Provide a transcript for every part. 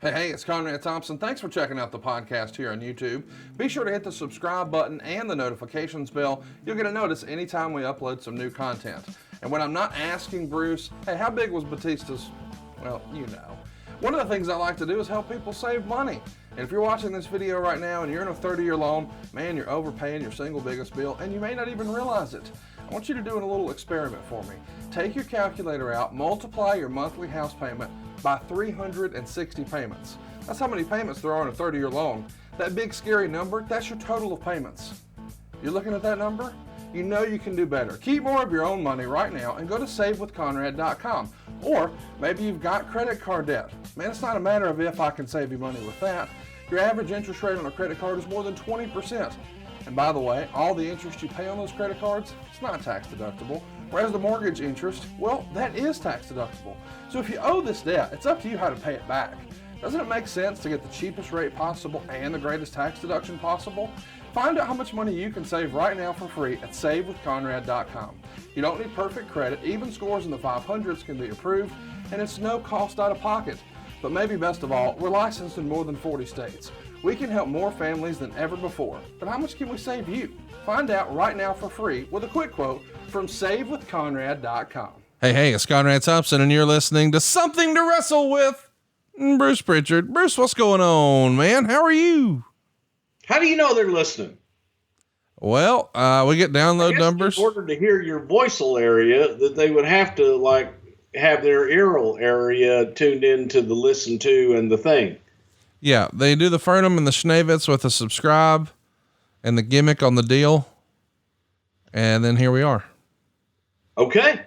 Hey, it's Conrad Thompson. Thanks for checking out the podcast here on YouTube. Be sure to hit the subscribe button and the notifications bell. You'll get a notice anytime we upload some new content. And when I'm not asking Bruce, hey, how big was Batista's? Well, you know. One of the things I like to do is help people save money. And if you're watching this video right now and you're in a 30-year loan, man, you're overpaying your single biggest bill and you may not even realize it. I want you to do a little experiment for me. Take your calculator out, multiply your monthly house payment by 360 payments. That's how many payments there are in a 30-year loan. That big scary number, that's your total of payments. You're looking at that number? You know you can do better. Keep more of your own money right now and go to savewithconrad.com. Or maybe you've got credit card debt. Man, it's not a matter of if I can save you money with that. Your average interest rate on a credit card is more than 20%. And by the way, all the interest you pay on those credit cards, it's not tax deductible. Whereas the mortgage interest, well, that is tax deductible. So if you owe this debt, it's up to you how to pay it back. Doesn't it make sense to get the cheapest rate possible and the greatest tax deduction possible? Find out how much money you can save right now for free at savewithconrad.com. You don't need perfect credit. Even scores in the 500s can be approved, and it's no cost out of pocket. But maybe best of all, we're licensed in more than 40 states. We can help more families than ever before. But how much can we save you? Find out right now for free with a quick quote from savewithconrad.com. Hey, it's Conrad Thompson, and you're listening to Something To Wrestle with Bruce Prichard. Bruce, what's going on, man? How are you? How do you know they're listening? Well, we get download numbers. In order to hear your voiceal area, that they would have to have their earl area tuned into the listen to and the thing. Yeah, they do the Fernum and the Schnavitz with the subscribe and the gimmick on the deal. And then here we are. Okay.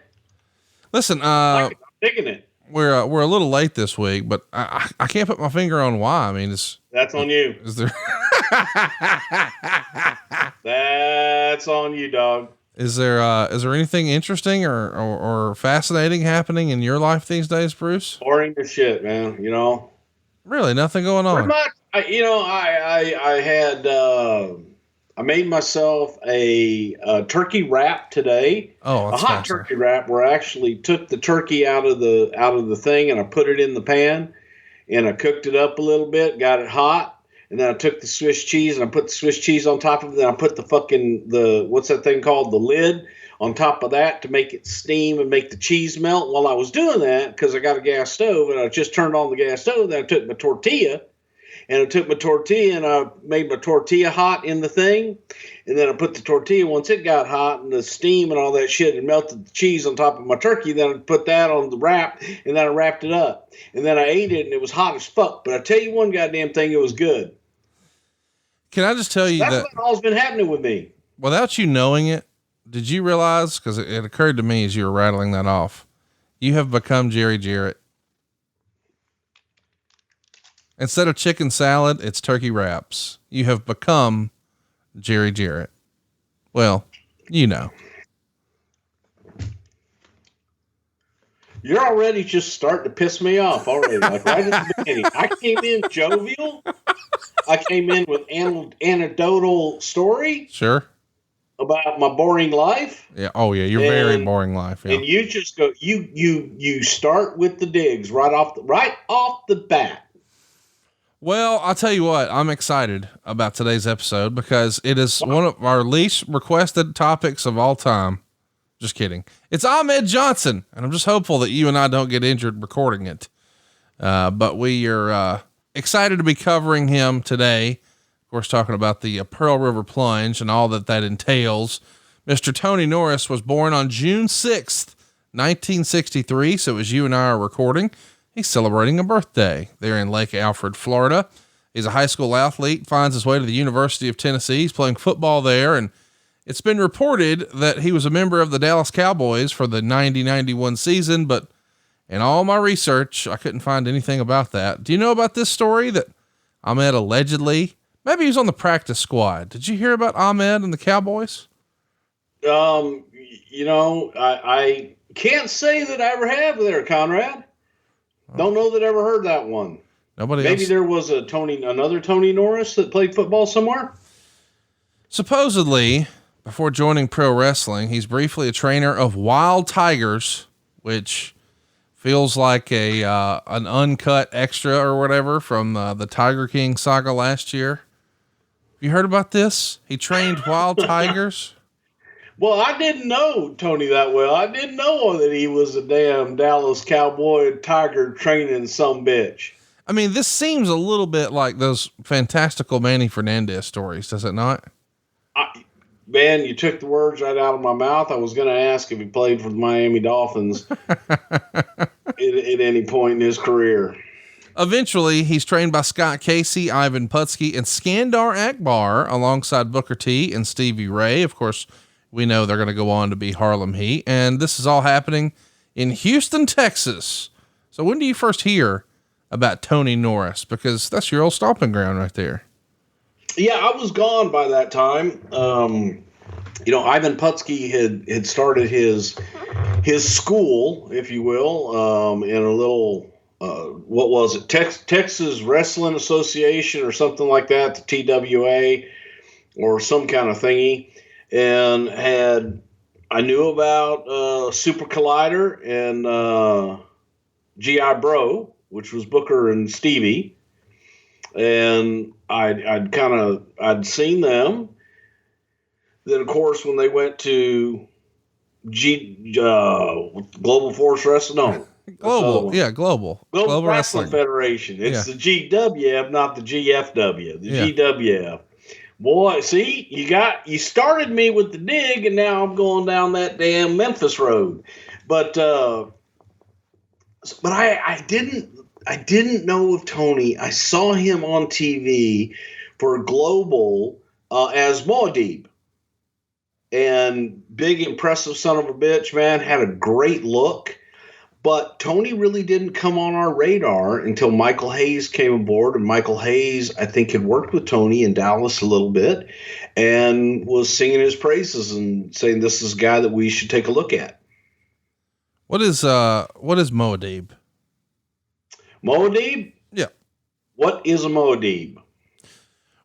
Listen, I'm digging it. We're a little late this week, but I can't put my finger on why. I mean, that's on you. Is there That's on you, dog. Is there anything interesting or fascinating happening in your life these days, Bruce? Boring as shit, man. You know, really nothing going on. Pretty much. I made myself a turkey wrap today. Oh, that's a hot fancy. Turkey wrap where I actually took the turkey out of the thing and I put it in the pan and I cooked it up a little bit, got it hot. And then I took the Swiss cheese and I put the Swiss cheese on top of it. Then I put what's that thing called? The lid on top of that to make it steam and make the cheese melt. While I was doing that, because I got a gas stove and I just turned on the gas stove, then I took my tortilla and I made my tortilla hot in the thing. And then I put the tortilla, once it got hot and the steam and all that shit and melted the cheese on top of my turkey, then I put that on the wrap and then I wrapped it up. And then I ate it and it was hot as fuck. But I tell you one goddamn thing, it was good. Can I just tell you that's what all's been happening with me? Without you knowing it, did you realize, because it occurred to me as you were rattling that off, you have become Jerry Jarrett. Instead of chicken salad, it's turkey wraps. You have become Jerry Jarrett. Well, you know. You're already just starting to piss me off already. Like right at the beginning. I came in jovial. I came in with anecdotal story. Sure. About my boring life. Yeah. Oh yeah. You're very boring life. Yeah. And you just go, you start with the digs right off the bat. Well, I'll tell you what, I'm excited about today's episode because it is one of our least requested topics of all time. Just kidding. It's Ahmed Johnson, and I'm just hopeful that you and I don't get injured recording it. But we are excited to be covering him today. Of course, talking about the Pearl River Plunge and all that entails. Mr. Tony Norris was born on June 6th, 1963. So as you and I are recording, he's celebrating a birthday there in Lake Alfred, Florida. He's a high school athlete, finds his way to the University of Tennessee. He's playing football there, and it's been reported that he was a member of the Dallas Cowboys for the 90-91 season, but in all my research, I couldn't find anything about that. Do you know about this story that Ahmed allegedly, maybe he was on the practice squad? Did you hear about Ahmed and the Cowboys? I can't say that I ever have there, Conrad. Don't know that I ever heard that one. Maybe there was another Tony Norris that played football somewhere. Supposedly, before joining pro wrestling, he's briefly a trainer of Wild Tigers, which Feels like an uncut extra or whatever from the Tiger King saga last year. You heard about this? He trained wild tigers. Well, I didn't know Tony that well. I didn't know that he was a damn Dallas Cowboy Tiger training some bitch. I mean, this seems a little bit like those fantastical Manny Fernandez stories, does it not? Man, you took the words right out of my mouth. I was going to ask if he played for the Miami Dolphins at any point in his career. Eventually, he's trained by Scott Casey, Ivan Putski, and Skandar Akbar alongside Booker T and Stevie Ray. Of course, we know they're going to go on to be Harlem Heat. And this is all happening in Houston, Texas. So when do you first hear about Tony Norris? Because that's your old stomping ground right there. Yeah, I was gone by that time. Ivan Putski had started his school, if you will, in a little, what was it? Texas Wrestling Association or something like that, the TWA or some kind of thingy. And I knew about Super Collider and G.I. Bro, which was Booker and Stevie. And I'd seen them. Then of course, when they went to Global Force Wrestling, Global Wrestling Federation. It's the GWF, not the GFW. The GWF. Boy, see, you started me with the dig, and now I'm going down that damn Memphis road. But I didn't know of Tony. I saw him on TV for Global as Moadib. And big, impressive son of a bitch, man, had a great look. But Tony really didn't come on our radar until Michael Hayes came aboard. And Michael Hayes, I think, had worked with Tony in Dallas a little bit and was singing his praises and saying this is a guy that we should take a look at. What is Moadib? Moadib? Yeah. What is a Moadib?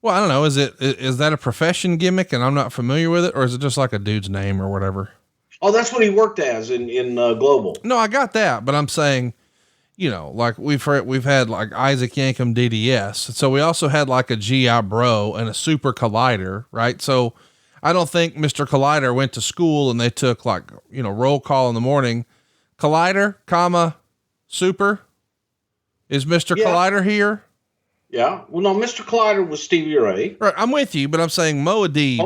Well, I don't know. Is that a profession gimmick and I'm not familiar with it, or is it just like a dude's name or whatever? Oh, that's what he worked as in Global. No, I got that, but I'm saying, like we've had like Isaac Yankem DDS. So we also had like a GI Bro and a Super Collider, right? So I don't think Mr. Collider went to school and they took like, roll call in the morning. Collider, Super. Is Mr. Collider here? Yeah. Well, no, Mr. Collider was Stevie Ray. Right. I'm with you, but I'm saying Moadib.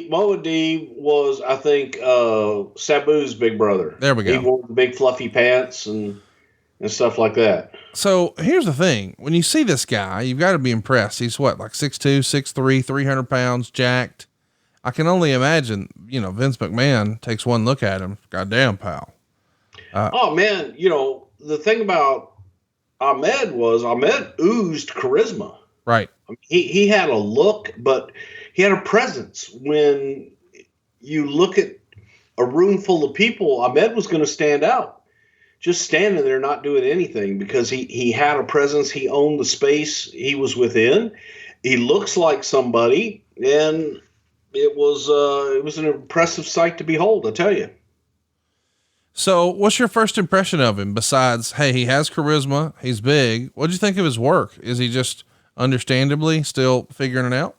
Moadib was, I think, Sabu's big brother. There we go. He wore the big fluffy pants and stuff like that. So here's the thing. When you see this guy, you've got to be impressed. He's what, like 6'2", 6'3", 300 pounds, jacked. I can only imagine, Vince McMahon takes one look at him. Goddamn, pal. Oh, man. The thing about Ahmed oozed charisma. Right. I mean, he had a look, but he had a presence. When you look at a room full of people, Ahmed was going to stand out, just standing there, not doing anything, because he had a presence. He owned the space he was within. He looks like somebody, and it was an impressive sight to behold, I tell you. So what's your first impression of him besides, hey, he has charisma, he's big. What'd you think of his work? Is he just understandably still figuring it out?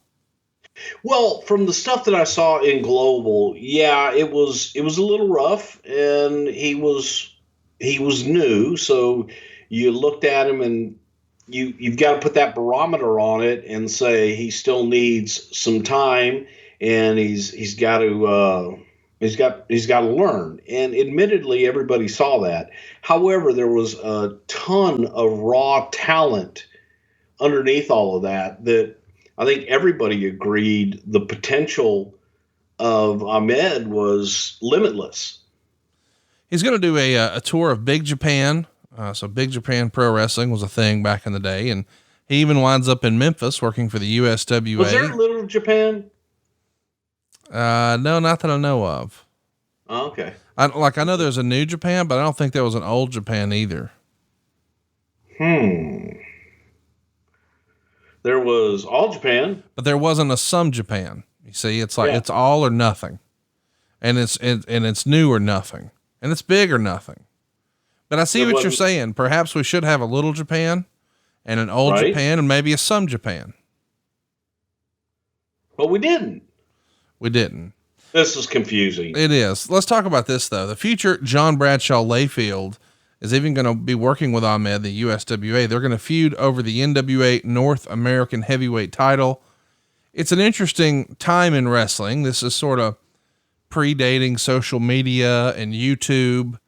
Well, from the stuff that I saw in Global, yeah, it was a little rough, and he was new. So you looked at him and you've got to put that barometer on it and say he still needs some time, and he's got to learn. And admittedly, everybody saw that. However, there was a ton of raw talent underneath all of that I think everybody agreed the potential of Ahmed was limitless. He's going to do a tour of Big Japan. So Big Japan Pro Wrestling was a thing back in the day. And he even winds up in Memphis working for the USWA. Was there Little Japan? No, not that I know of. Oh, okay. I know there's a New Japan, but I don't think there was an Old Japan either. There was All Japan, but there wasn't a Some Japan. You see, it's like, It's all or nothing, and it's new or nothing, and it's big or nothing. But I see what you're saying. Perhaps we should have a little Japan and an old Japan and maybe a some Japan. But we didn't. We didn't. This is confusing. It is. Let's talk about this though. The future John Bradshaw Layfield is even going to be working with Ahmed, the USWA. They're going to feud over the NWA North American Heavyweight title. It's an interesting time in wrestling. This is sort of predating social media and YouTube.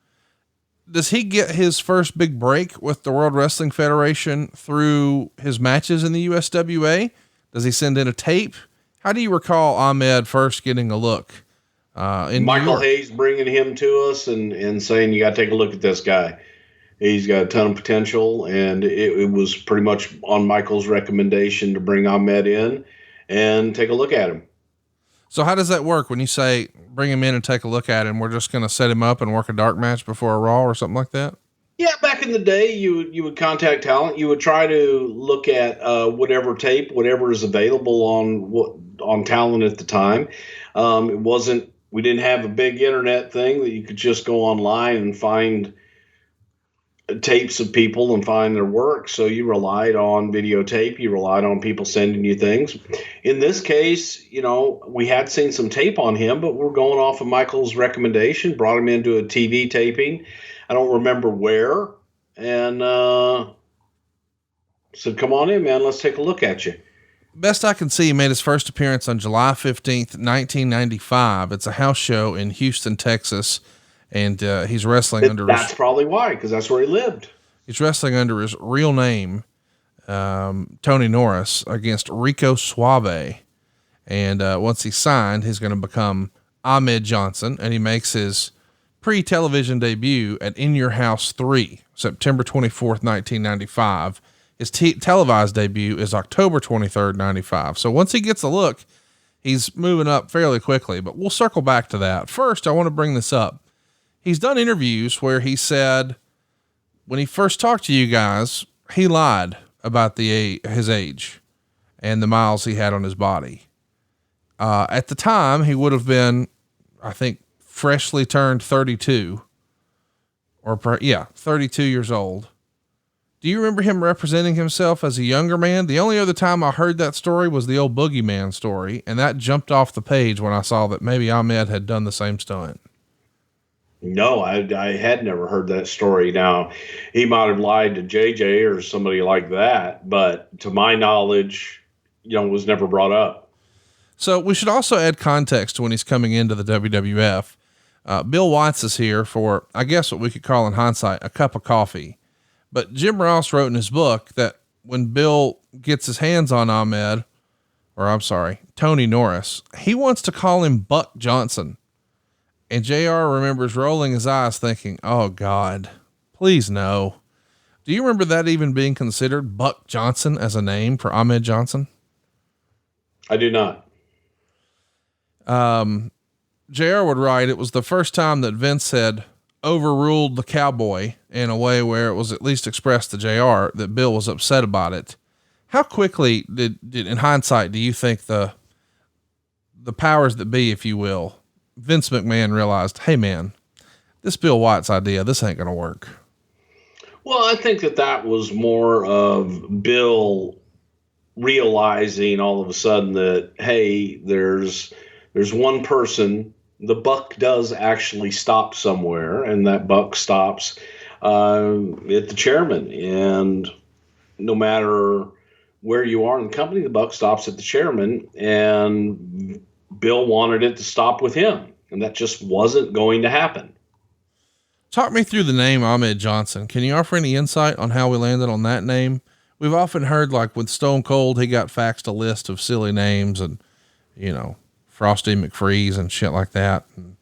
Does he get his first big break with the World Wrestling Federation through his matches in the USWA? Does he send in a tape? How do you recall Ahmed first getting a look? In Michael Hayes bringing him to us and saying, you got to take a look at this guy. He's got a ton of potential. And it was pretty much on Michael's recommendation to bring Ahmed in and take a look at him. So how does that work when you say bring him in and take a look at him? We're just going to set him up and work a dark match before a Raw or something like that? Yeah, back in the day, you would contact talent. You would try to look at whatever tape, whatever is available on talent at the time. We didn't have a big internet thing that you could just go online and find tapes of people and find their work. So you relied on videotape. You relied on people sending you things. In this case, we had seen some tape on him, but we're going off of Michael's recommendation, brought him into a TV taping. I don't remember where. And said, come on in, man. Let's take a look at you. Best I can see, he made his first appearance on July 15th, 1995. It's a house show in Houston, Texas. And he's wrestling That's probably why, because that's where he lived. He's wrestling under his real name, Tony Norris, against Rico Suave. And once he's signed, he's going to become Ahmed Johnson. And he makes his pre-television debut at In Your House 3, September 24th, 1995. His televised debut is October 23rd, 95. So once he gets a look, he's moving up fairly quickly, but we'll circle back to that. First, I want to bring this up. He's done interviews where he said when he first talked to you guys, he lied about his age and the miles he had on his body. At the time, he would have been, I think, freshly turned 32 32 years old. Do you remember him representing himself as a younger man? The only other time I heard that story was the old Boogeyman story, and that jumped off the page when I saw that maybe Ahmed had done the same stunt. No, I had never heard that story. Now, he might have lied to JJ or somebody like that, but to my knowledge, it was never brought up. So we should also add context to when he's coming into the WWF. Bill Watts is here for, I guess what we could call in hindsight, a cup of coffee. But Jim Ross wrote in his book that when Bill gets his hands on Tony Norris, he wants to call him Buck Johnson. And JR remembers rolling his eyes thinking, oh God, please no. Do you remember that even being considered, Buck Johnson, as a name for Ahmed Johnson? I do not. JR would write, it was the first time that Vince had overruled the cowboy in a way where it was at least expressed to JR that Bill was upset about it. How quickly did in hindsight, do you think the powers that be, if you will, Vince McMahon realized, hey man, this Bill Watts idea, this ain't going to work? Well, I think that was more of Bill realizing all of a sudden that, hey, there's one person, the buck does actually stop somewhere, and that buck stops at the chairman. And no matter where you are in the company, the buck stops at the chairman, and Bill wanted it to stop with him, and that just wasn't going to happen. Talk me through the name Ahmed Johnson. Can you offer any insight on how we landed on that name? We've often heard, like with Stone Cold, he got faxed a list of silly names and, Frosty McFreeze and shit like that. And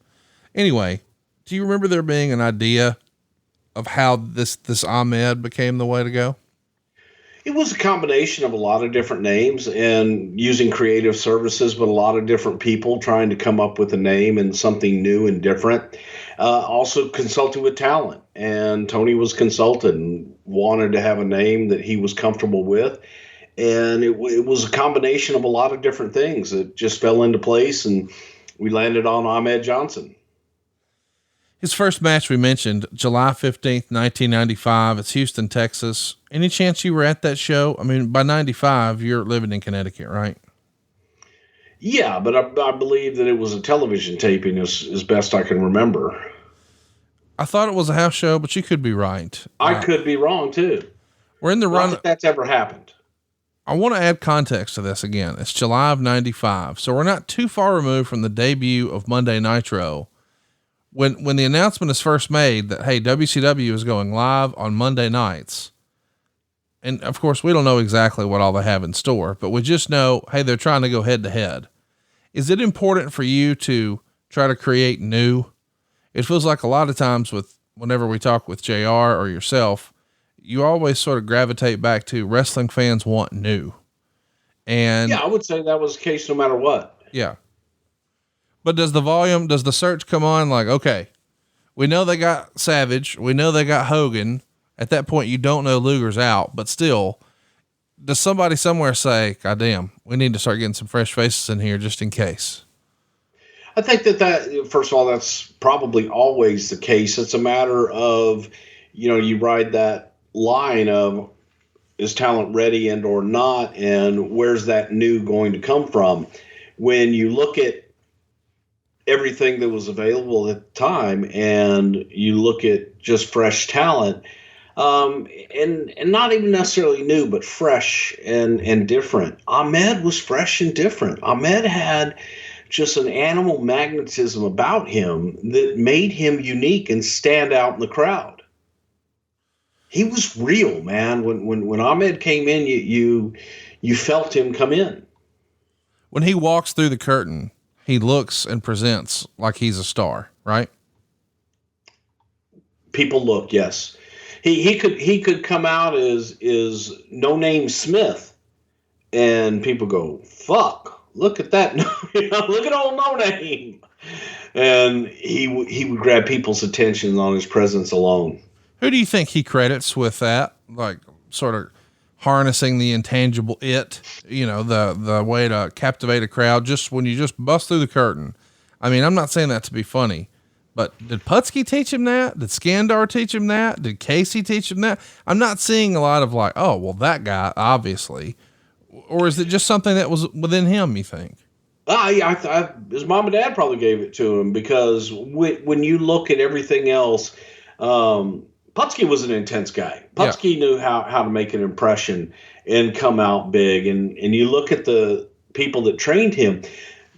anyway, do you remember there being an idea of how this Ahmed became the way to go? It was a combination of a lot of different names and using creative services, but a lot of different people trying to come up with a name and something new and different. Also consulting with talent, and Tony was consulted and wanted to have a name that he was comfortable with. And it was a combination of a lot of different things that just fell into place, and we landed on Ahmed Johnson. His first match we mentioned, July 15th, 1995. It's Houston, Texas. Any chance you were at that show? I mean, by 95, you're living in Connecticut, right? Yeah, but I believe that it was a television taping as best I can remember. I thought it was a house show, but you could be right. I could be wrong too. We're in the run. Not that that's ever happened. I want to add context to this again. It's July of 95. So we're not too far removed from the debut of Monday Nitro. When the announcement is first made that, hey, WCW is going live on Monday nights. And of course we don't know exactly what all they have in store, but we just know, hey, they're trying to go head to head. Is it important for you to try to create new? It feels like a lot of times whenever we talk with JR or yourself, you always sort of gravitate back to wrestling fans want new. And yeah, I would say that was the case no matter what. Yeah. But does the search come on like, okay, we know they got Savage. We know they got Hogan. At that point, you don't know Luger's out, but still, does somebody somewhere say, God damn, we need to start getting some fresh faces in here just in case? I think that first of all, that's probably always the case. It's a matter of, you ride that line of, is talent ready and or not, and where's that new going to come from? When you look at everything that was available at the time and you look at just fresh talent, and not even necessarily new, but fresh and different. Ahmed was fresh and different. Ahmed had just an animal magnetism about him that made him unique and stand out in the crowd. He was real, man. When Ahmed came in, you felt him come in. When he walks through the curtain, he looks and presents like he's a star, right? People look, yes. He could come out as No Name Smith, and people go, fuck, look at that. Look at old No Name. And he would grab people's attention on his presence alone. Who do you think he credits with that? Like sort of harnessing the intangible the way to captivate a crowd just when you just bust through the curtain. I mean, I'm not saying that to be funny, but did Putski teach him that? Did Skandar teach him that? Did Casey teach him that? I'm not seeing a lot of like, oh, well, that guy, obviously. Or is it just something that was within him, you think? His mom and dad probably gave it to him, because when you look at everything else, Putski was an intense guy. Putski knew how to make an impression and come out big. And you look at the people that trained him.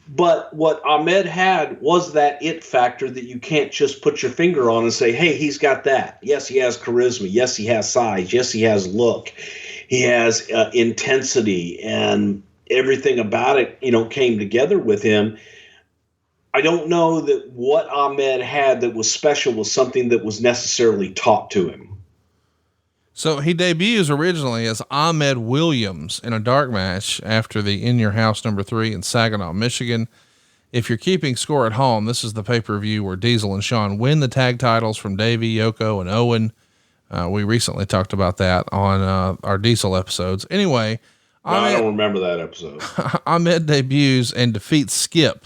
But what Ahmed had was that it factor that you can't just put your finger on and say, hey, he's got that. Yes, he has charisma. Yes, he has size. Yes, he has look. He has intensity, and everything about it, came together with him. I don't know that what Ahmed had that was special was something that was necessarily taught to him. So he debuts originally as Ahmed Williams in a dark match after the In Your House #3 in Saginaw, Michigan. If you're keeping score at home, this is the pay-per-view where Diesel and Shawn win the tag titles from Davey, Yoko, and Owen. We recently talked about that on our Diesel episodes. Anyway, I don't remember that episode. Ahmed debuts and defeats Skip,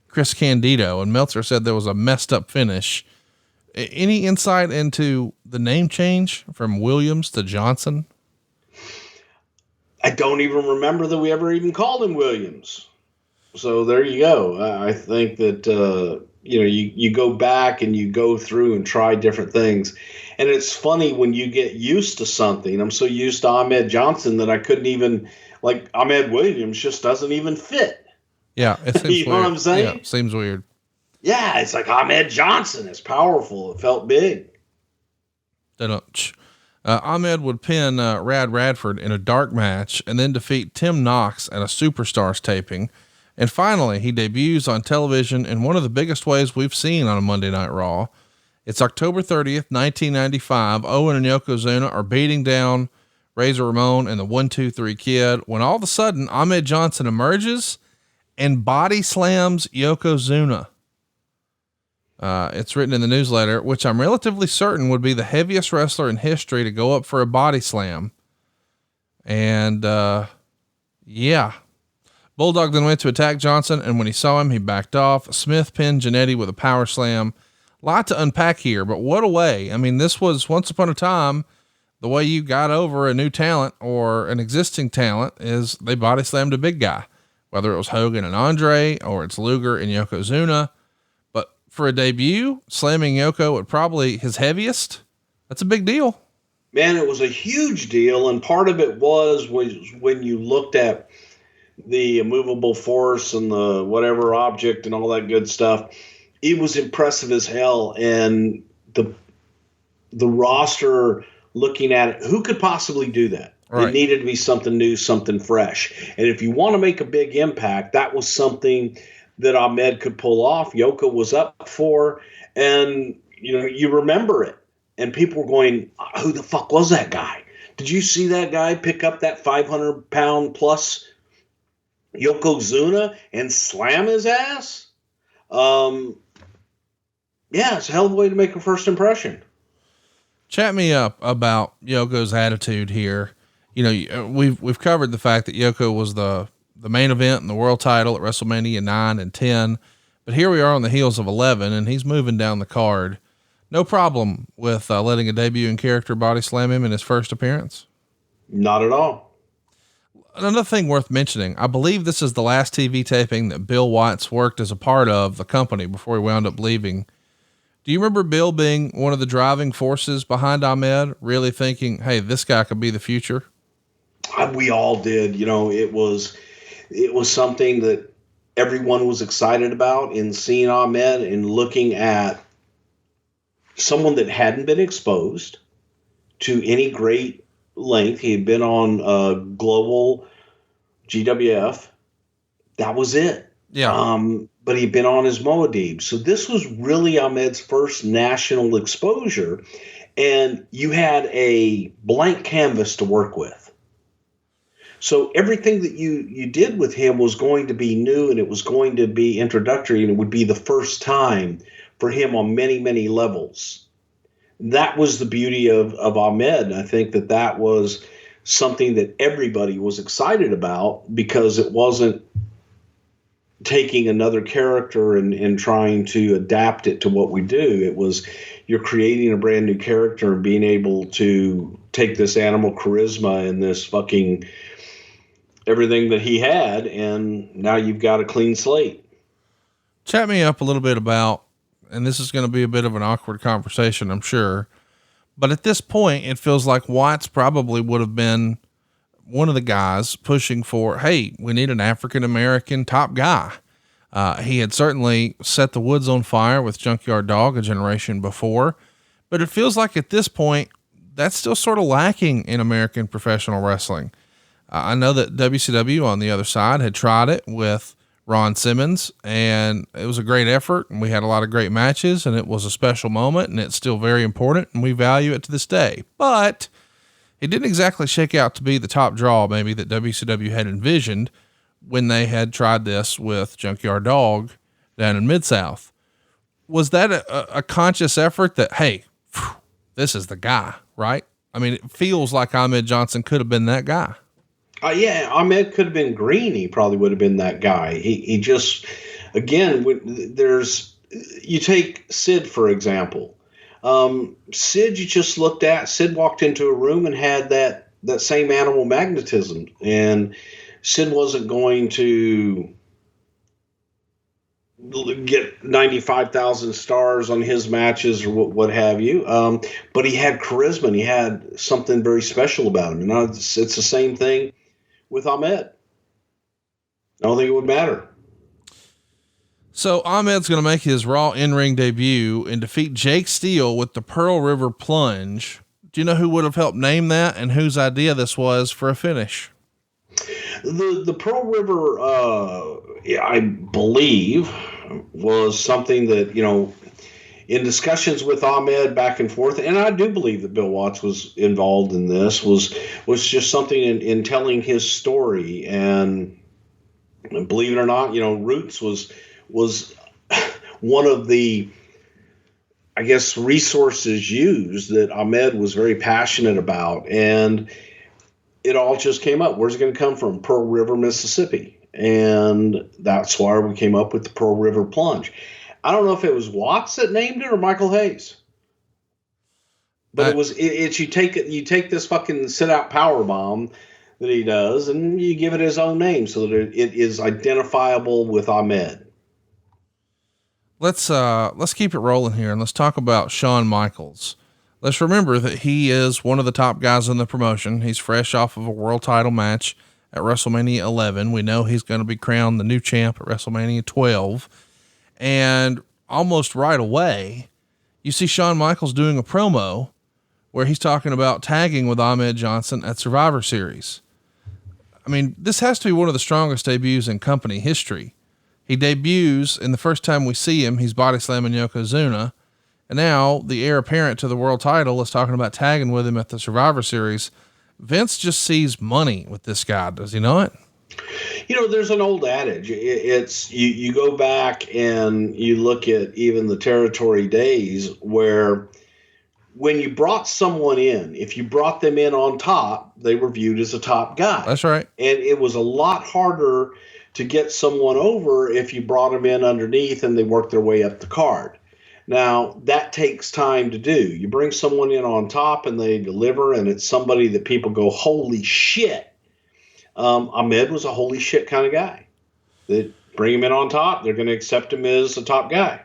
Chris Candido, and Meltzer said there was a messed up finish. Any insight into the name change from Williams to Johnson? I don't even remember that we ever even called him Williams. So there you go. I think that, you go back and you go through and try different things. And it's funny when you get used to something. I'm so used to Ahmed Johnson that I couldn't even, like, Ahmed Williams just doesn't even fit. Yeah. It seems you know what I'm saying? Yeah, seems weird. Yeah, it's like Ahmed Johnson. It's powerful. It felt big. Ahmed would pin Rad Radford in a dark match and then defeat Tim Knox at a Superstars taping. And finally, he debuts on television in one of the biggest ways we've seen on a Monday Night Raw. It's October 30th, 1995. Owen and Yokozuna are beating down Razor Ramon and the 1-2-3 Kid when all of a sudden Ahmed Johnson emerges and body slams Yokozuna. It's written in the newsletter, which I'm relatively certain would be the heaviest wrestler in history to go up for a body slam. And, Bulldog then went to attack Johnson, and when he saw him, he backed off. Smith pinned Jannetty with a power slam. lot to unpack here, but what a way. I mean, this was once upon a time, the way you got over a new talent or an existing talent is they body slammed a big guy, whether it was Hogan and Andre or it's Luger and Yokozuna. But for a debut, slamming Yoko at probably his heaviest, that's a big deal. Man, it was a huge deal. And part of it was when you looked at the immovable force and the whatever object and all that good stuff, it was impressive as hell. And the roster looking at it, who could possibly do that? Right. It needed to be something new, something fresh. And if you want to make a big impact, that was something that Ahmed could pull off. Yoko was up for, and you remember it. And people were going, who the fuck was that guy? Did you see that guy pick up that 500-pound plus Yokozuna and slam his ass? Yeah, it's a hell of a way to make a first impression. Chat me up about Yoko's attitude here. We've covered the fact that Yoko was the main event and the world title at WrestleMania 9 and 10, but here we are on the heels of 11 and he's moving down the card. No problem with letting a debuting character body slam him in his first appearance. Not at all. Another thing worth mentioning, I believe this is the last TV taping that Bill Watts worked as a part of the company before he wound up leaving. Do you remember Bill being one of the driving forces behind Ahmed, really thinking, hey, this guy could be the future? We all did. It was something that everyone was excited about in seeing Ahmed and looking at someone that hadn't been exposed to any great length. He had been on Global GWF. That was it. Yeah. But he'd been on his Moadib. So this was really Ahmed's first national exposure. And you had a blank canvas to work with. So everything that you did with him was going to be new, and it was going to be introductory, and it would be the first time for him on many, many levels. That was the beauty of Ahmed. I think that was something that everybody was excited about, because it wasn't taking another character and trying to adapt it to what we do. It was, you're creating a brand new character and being able to take this animal charisma and this fucking everything that he had, and now you've got a clean slate. Chat me up a little bit about, and this is going to be a bit of an awkward conversation, I'm sure, but at this point, it feels like Watts probably would have been one of the guys pushing for, hey, we need an African-American top guy. He had certainly set the woods on fire with Junkyard Dog a generation before, but it feels like at this point, that's still sort of lacking in American professional wrestling. I know that WCW on the other side had tried it with Ron Simmons, and it was a great effort, and we had a lot of great matches, and it was a special moment, and it's still very important, and we value it to this day. But it didn't exactly shake out to be the top draw maybe that WCW had envisioned when they had tried this with Junkyard Dog down in Mid-South. Was that a conscious effort that, hey, this is the guy, right? I mean, it feels like Ahmed Johnson could have been that guy. Yeah, Ahmed could have been green. He probably would have been that guy. He just, again, you take Sid, for example. Sid, you just looked at, Sid walked into a room and had that same animal magnetism. And Sid wasn't going to get 95,000 stars on his matches or what have you. But he had charisma, and he had something very special about him. And it's the same thing with Ahmed. I don't think it would matter. So Ahmed's going to make his Raw in-ring debut and defeat Jake Steele with the Pearl River Plunge. Do you know who would have helped name that and whose idea this was for a finish? The Pearl River, I believe, was something that, in discussions with Ahmed back and forth, and I do believe that Bill Watts was involved in this, was just something in telling his story. And believe it or not, Roots was one of the, I guess, resources used that Ahmed was very passionate about. And it all just came up. Where's it going to come from? Pearl River, Mississippi. And that's why we came up with the Pearl River Plunge. I don't know if it was Watts that named it or Michael Hayes. But you take this fucking sit out power bomb that he does and you give it his own name so that it is identifiable with Ahmed. Let's keep it rolling here and let's talk about Shawn Michaels. Let's remember that he is one of the top guys in the promotion. He's fresh off of a world title match at WrestleMania 11. We know he's going to be crowned the new champ at WrestleMania 12. And almost right away, you see Shawn Michaels doing a promo where he's talking about tagging with Ahmed Johnson at Survivor Series. I mean, this has to be one of the strongest debuts in company history. He debuts, and the first time we see him, he's body slamming Yokozuna. And now the heir apparent to the world title is talking about tagging with him at the Survivor Series. Vince just sees money with this guy. Does he not? You know, there's an old adage. It's you go back and you look at even the territory days where when you brought someone in, if you brought them in on top, they were viewed as a top guy. That's right. And it was a lot harder to get someone over if you brought them in underneath and they worked their way up the card. Now, that takes time to do. You bring someone in on top and they deliver, and it's somebody that people go, holy shit. Ahmed was a holy shit kind of guy. They bring him in on top, they're going to accept him as a top guy.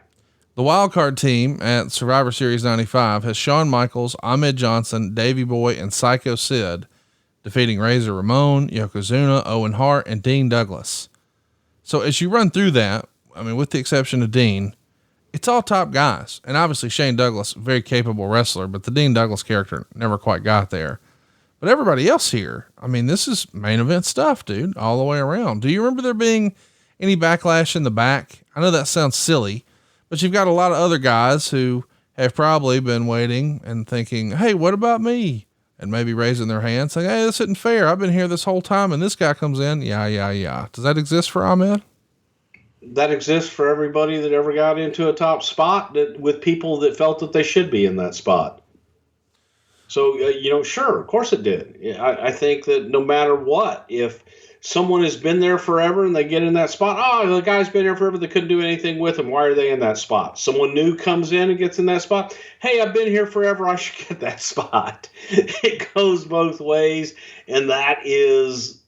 The wildcard team at Survivor Series 95 has Shawn Michaels, Ahmed Johnson, Davey Boy, and Psycho Sid, defeating Razor Ramon, Yokozuna, Owen Hart, and Dean Douglas. So as you run through that, I mean, with the exception of Dean, it's all top guys. And obviously Shane Douglas, very capable wrestler, but the Dean Douglas character never quite got there. But everybody else here, I mean, this is main event stuff, dude, all the way around. Do you remember there being any backlash in the back? I know that sounds silly, but you've got a lot of other guys who have probably been waiting and thinking, hey, what about me? And maybe raising their hand saying, hey, this isn't fair. I've been here this whole time and this guy comes in. Yeah. Does that exist for Ahmed? That exists for everybody that ever got into a top spot with people that felt that they should be in that spot. So, sure, of course it did. I think that no matter what, if someone has been there forever and they get in that spot, the guy's been there forever, they couldn't do anything with him. Why are they in that spot? Someone new comes in and gets in that spot. Hey, I've been here forever. I should get that spot. It goes both ways. And that is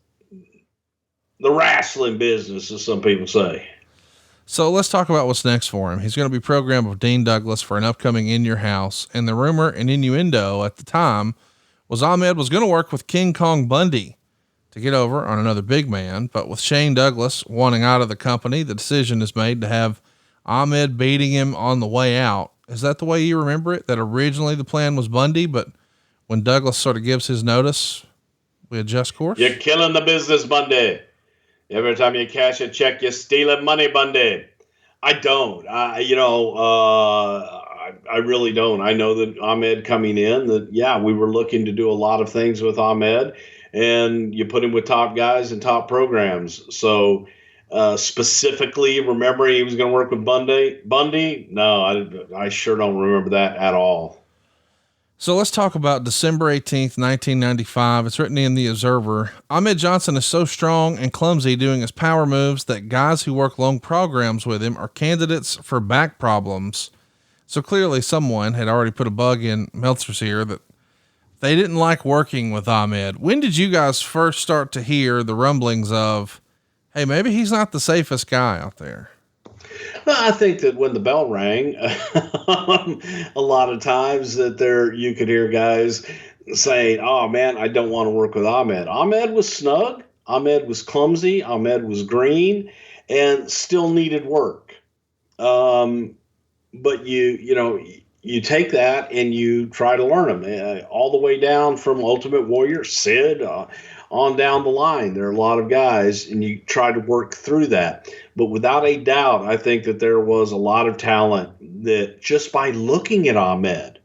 the wrestling business, as some people say. So let's talk about what's next for him. He's going to be programmed with Dean Douglas for an upcoming In Your House. And the rumor and innuendo at the time was Ahmed was going to work with King Kong Bundy to get over on another big man. But with Shane Douglas wanting out of the company, the decision is made to have Ahmed beating him on the way out. Is that the way you remember it? That originally the plan was Bundy, but when Douglas sort of gives his notice, we adjust course? You're killing the business, Bundy. Every time you cash a check, you're stealing money, Bundy. I don't. I really don't. I know that Ahmed coming in, we were looking to do a lot of things with Ahmed, and you put him with top guys and top programs. So specifically remembering he was going to work with Bundy? No, I sure don't remember that at all. So let's talk about December 18th, 1995. It's written in the Observer. Ahmed Johnson is so strong and clumsy doing his power moves that guys who work long programs with him are candidates for back problems. So clearly someone had already put a bug in Meltzer's ear that they didn't like working with Ahmed. When did you guys first start to hear the rumblings of, hey, maybe he's not the safest guy out there? Well, I think that when the bell rang, a lot of times that you could hear guys saying, oh man, I don't want to work with Ahmed. Ahmed was snug. Ahmed was clumsy. Ahmed was green and still needed work. But you take that and you try to learn them all the way down from Ultimate Warrior, Sid, on down the line. There are a lot of guys and you try to work through that. But without a doubt, I think that there was a lot of talent that just by looking at Ahmed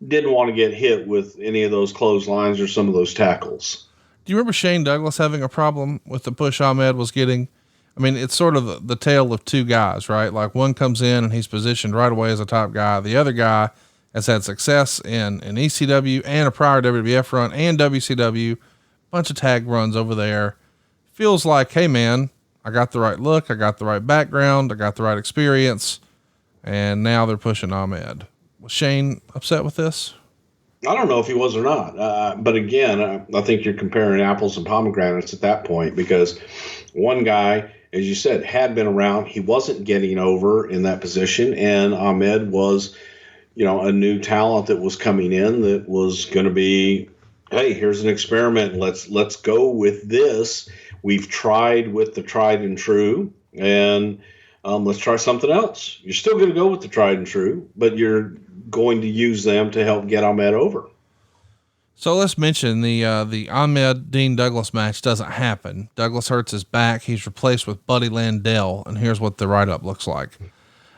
didn't want to get hit with any of those clotheslines or some of those tackles. Do you remember Shane Douglas having a problem with the push Ahmed was getting? I mean, it's sort of the tale of two guys, right? Like one comes in and he's positioned right away as a top guy. The other guy has had success in ECW and a prior WWF run and WCW, bunch of tag runs over there. Feels like, hey man, I got the right look. I got the right background. I got the right experience. And now they're pushing Ahmed. Was Shane upset with this? I don't know if he was or not. But again, I think you're comparing apples and pomegranates at that point, because one guy, as you said, had been around. He wasn't getting over in that position. And Ahmed was, a new talent that was coming in that was going to be, hey, here's an experiment. Let's go with this. We've tried with the tried and true, and let's try something else. You're still going to go with the tried and true, but you're going to use them to help get Ahmed over. So let's mention the Ahmed Dean Douglas match doesn't happen. Douglas hurts his back. He's replaced with Buddy Landell. And here's what the write-up looks like.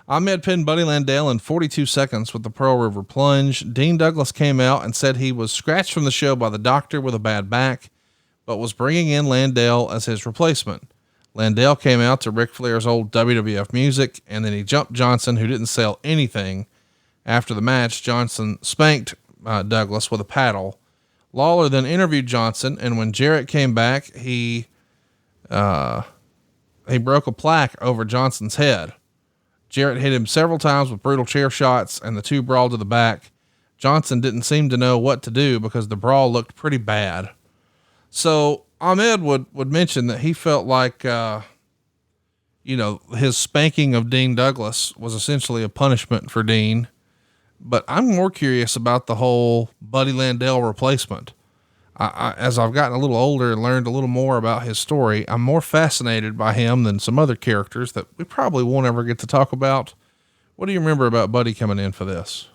Ahmed pinned Buddy Landell in 42 seconds with the Pearl River plunge. Dean Douglas came out and said he was scratched from the show by the doctor with a bad back, but was bringing in Landell as his replacement. Landell came out to Ric Flair's old WWF music, and then he jumped Johnson, who didn't sell anything. After the match, Johnson spanked Douglas with a paddle. Lawler then interviewed Johnson, and when Jarrett came back, he broke a plaque over Johnson's head. Jarrett hit him several times with brutal chair shots, and the two brawled to the back. Johnson didn't seem to know what to do because the brawl looked pretty bad. So Ahmed would mention that he felt like, his spanking of Dean Douglas was essentially a punishment for Dean. But I'm more curious about the whole Buddy Landell replacement. As I've gotten a little older and learned a little more about his story, I'm more fascinated by him than some other characters that we probably won't ever get to talk about. What do you remember about Buddy coming in for this?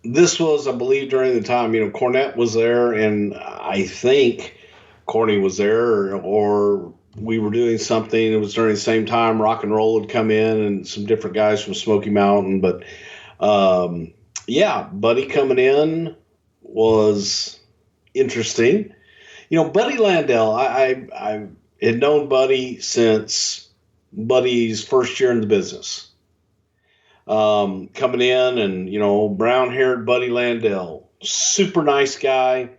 This was, I believe, during the time, Cornette was there, and I think Corny was there, or we were doing something. It was during the same time Rock and Roll had come in and some different guys from Smoky Mountain. But Buddy coming in was interesting. Buddy Landell, I had known Buddy since Buddy's first year in the business. Coming in and, brown-haired Buddy Landell, super nice guy,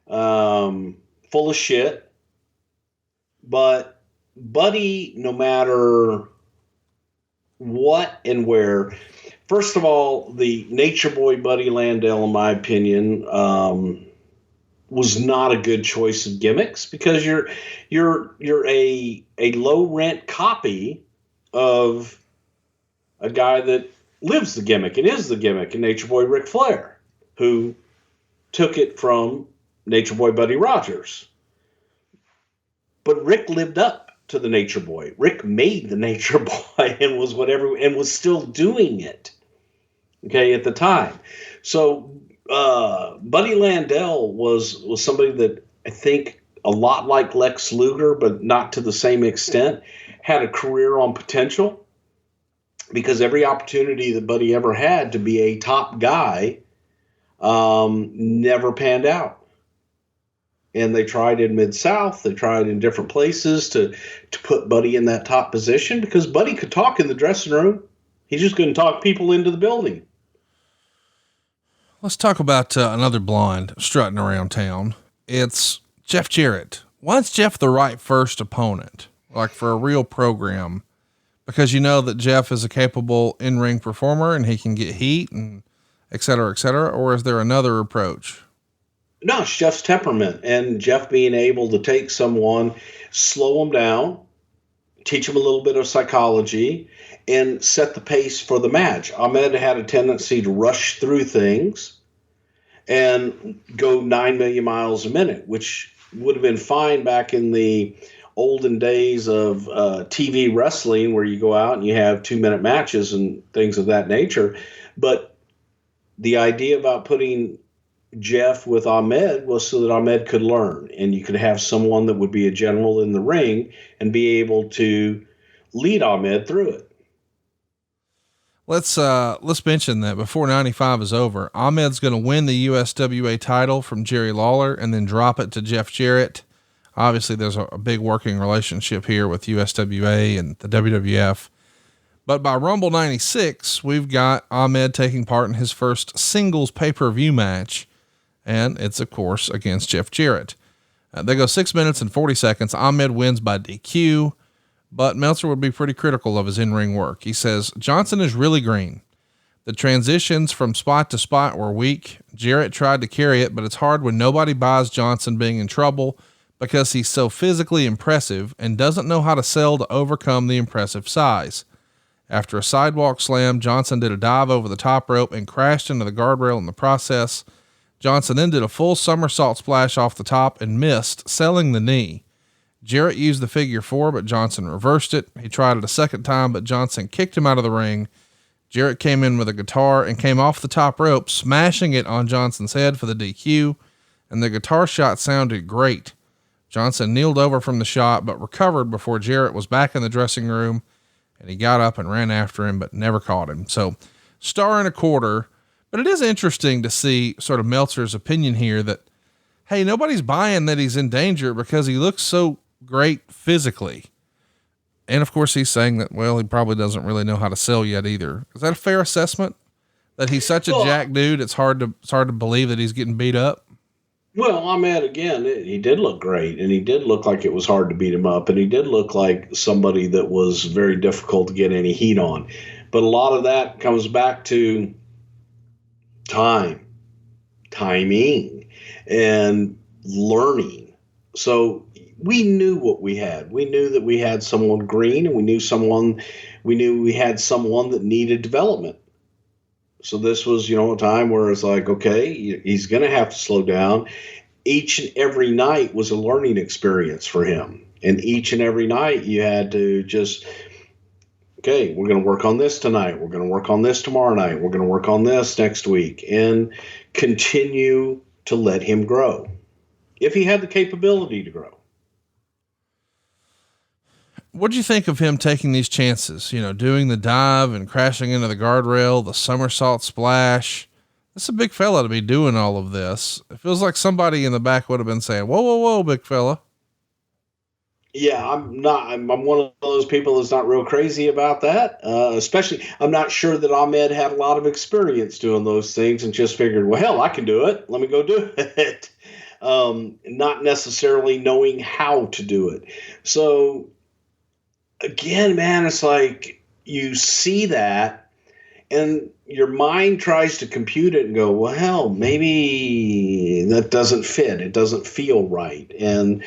full of shit. But Buddy, no matter what and where, first of all, the Nature Boy Buddy Landell, in my opinion, was not a good choice of gimmicks, because you're a low rent copy of a guy that lives the gimmick and is the gimmick, and Nature Boy Ric Flair, who took it from Nature Boy Buddy Rogers. But Rick lived up to the Nature Boy. Rick made the Nature Boy and was still doing it. Okay, at the time. So Buddy Landell was somebody that I think a lot like Lex Luger, but not to the same extent, had a career on potential, because every opportunity that Buddy ever had to be a top guy never panned out. And they tried in Mid-South, they tried in different places to put Buddy in that top position, because Buddy could talk in the dressing room. He just couldn't talk people into the building. Let's talk about another blonde strutting around town. It's Jeff Jarrett. Why is Jeff the right first opponent, like for a real program? Because you know that Jeff is a capable in-ring performer and he can get heat and et cetera, or is there another approach? No, it's Jeff's temperament, and Jeff being able to take someone, slow them down, teach them a little bit of psychology, and set the pace for the match. Ahmed had a tendency to rush through things and go 9 million miles a minute, which would have been fine back in the olden days of TV wrestling, where you go out and you have 2-minute matches and things of that nature. But the idea about putting Jeff with Ahmed was so that Ahmed could learn, and you could have someone that would be a general in the ring and be able to lead Ahmed through it. Let's mention that before 95 is over, Ahmed's going to win the USWA title from Jerry Lawler and then drop it to Jeff Jarrett. Obviously there's a big working relationship here with USWA and the WWF, but by Rumble 96, we've got Ahmed taking part in his first singles pay-per-view match. And it's, of course, against Jeff Jarrett. They go 6 minutes and 40 seconds. Ahmed wins by DQ. but Meltzer would be pretty critical of his in-ring work. He says, Johnson is really green. The transitions from spot to spot were weak. Jarrett tried to carry it, but it's hard when nobody buys Johnson being in trouble because he's so physically impressive and doesn't know how to sell to overcome the impressive size. After a sidewalk slam, Johnson did a dive over the top rope and crashed into the guardrail in the process. Johnson then did a full somersault splash off the top and missed, selling the knee. Jarrett used the figure 4, but Johnson reversed it. He tried it a second time, but Johnson kicked him out of the ring. Jarrett came in with a guitar and came off the top rope, smashing it on Johnson's head for the DQ, and the guitar shot sounded great. Johnson kneeled over from the shot, but recovered before Jarrett was back in the dressing room, and he got up and ran after him, but never caught him. So, star and a quarter. But it is interesting to see sort of Meltzer's opinion here that, hey, nobody's buying that he's in danger because he looks so great physically. And of course he's saying that, well, he probably doesn't really know how to sell yet either. Is that a fair assessment? That he's such a jack dude, it's hard to believe that he's getting beat up? Well, Ahmed, again, he did look great, and he did look like it was hard to beat him up, and he did look like somebody that was very difficult to get any heat on. But a lot of that comes back to timing, and learning. So we knew what we had. We knew that we had someone green, and we knew we had someone that needed development. So this was, a time where it's like, okay, he's going to have to slow down. Each and every night was a learning experience for him. And each and every night you had to just, okay, we're going to work on this tonight. We're going to work on this tomorrow night. We're going to work on this next week, and continue to let him grow if he had the capability to grow. What do you think of him taking these chances, doing the dive and crashing into the guardrail, the somersault splash? That's a big fella to be doing all of this. It feels like somebody in the back would have been saying, whoa, whoa, whoa, big fella. Yeah, I'm one of those people that's not real crazy about that. Especially, I'm not sure that Ahmed had a lot of experience doing those things and just figured, well, hell, I can do it. Let me go do it. Not necessarily knowing how to do it. So, again, man, it's like you see that and your mind tries to compute it and go, well, hell, maybe that doesn't fit. It doesn't feel right. And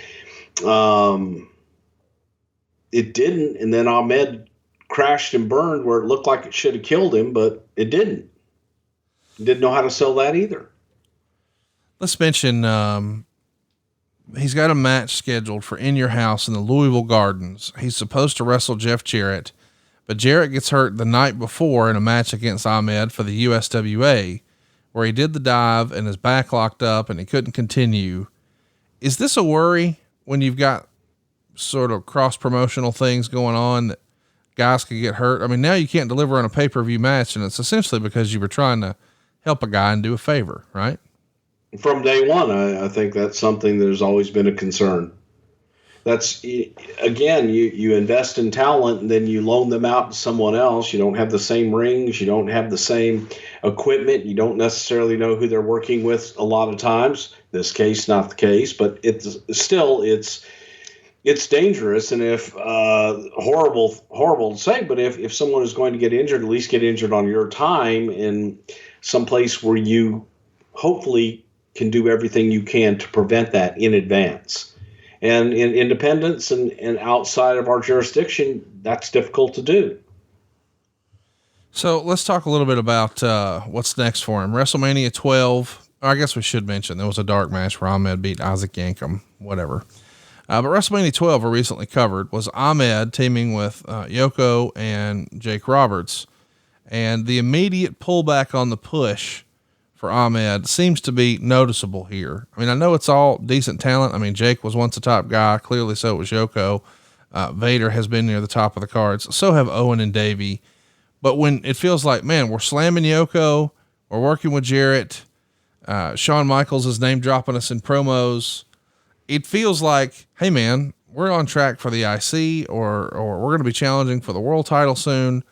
it didn't. And then Ahmed crashed and burned where it looked like it should have killed him, but it didn't. Didn't know how to sell that either. Let's mention, he's got a match scheduled for In Your House in the Louisville Gardens. He's supposed to wrestle Jeff Jarrett, but Jarrett gets hurt the night before in a match against Ahmed for the USWA, where he did the dive and his back locked up and he couldn't continue. Is this a worry when you've got sort of cross promotional things going on that guys could get hurt? I mean, now you can't deliver on a pay-per-view match, and it's essentially because you were trying to help a guy and do a favor, right? From day one, I think that's something that has always been a concern. That's, again, you invest in talent and then you loan them out to someone else. You don't have the same rings. You don't have the same equipment. You don't necessarily know who they're working with a lot of times. This case, not the case, but it's dangerous. And if, horrible to say, but if someone is going to get injured, at least get injured on your time in some place where you hopefully can do everything you can to prevent that in advance. And in independence and outside of our jurisdiction, that's difficult to do. So let's talk a little bit about what's next for him. WrestleMania 12. I guess we should mention there was a dark match where Ahmed beat Isaac Yankem, whatever. But WrestleMania 12 we recently covered was Ahmed teaming with Yoko and Jake Roberts. And the immediate pullback on the push for Ahmed seems to be noticeable here. I mean, I know it's all decent talent. I mean, Jake was once a top guy. Clearly so was Yoko. Vader has been near the top of the cards. So have Owen and Davey. But when it feels like, man, we're slamming Yoko, we're working with Jarrett, Shawn Michaels is name dropping us in promos. It feels like, hey man, we're on track for the IC or we're going to be challenging for the world title soon,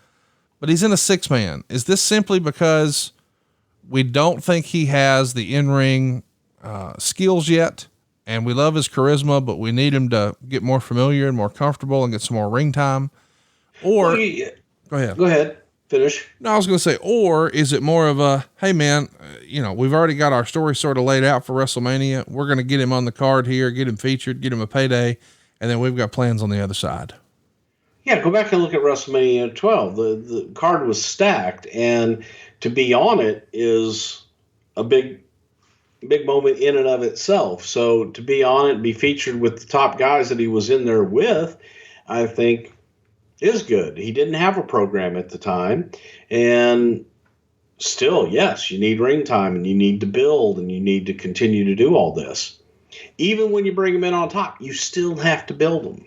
but he's in a 6-man. Is this simply because we don't think he has the in-ring skills yet? and we love his charisma, but we need him to get more familiar and more comfortable and get some more ring time? Or go ahead. Finish. No, I was going to say, or is it more of a, hey man, we've already got our story sort of laid out for WrestleMania. We're going to get him on the card here, get him featured, get him a payday. And then we've got plans on the other side. Yeah. Go back and look at WrestleMania 12. The card was stacked, and to be on it is a big moment in and of itself. So to be on it and be featured with the top guys that he was in there with, I think is good. He didn't have a program at the time, and still, yes, you need ring time and you need to build and you need to continue to do all this. Even when you bring them in on top, you still have to build them.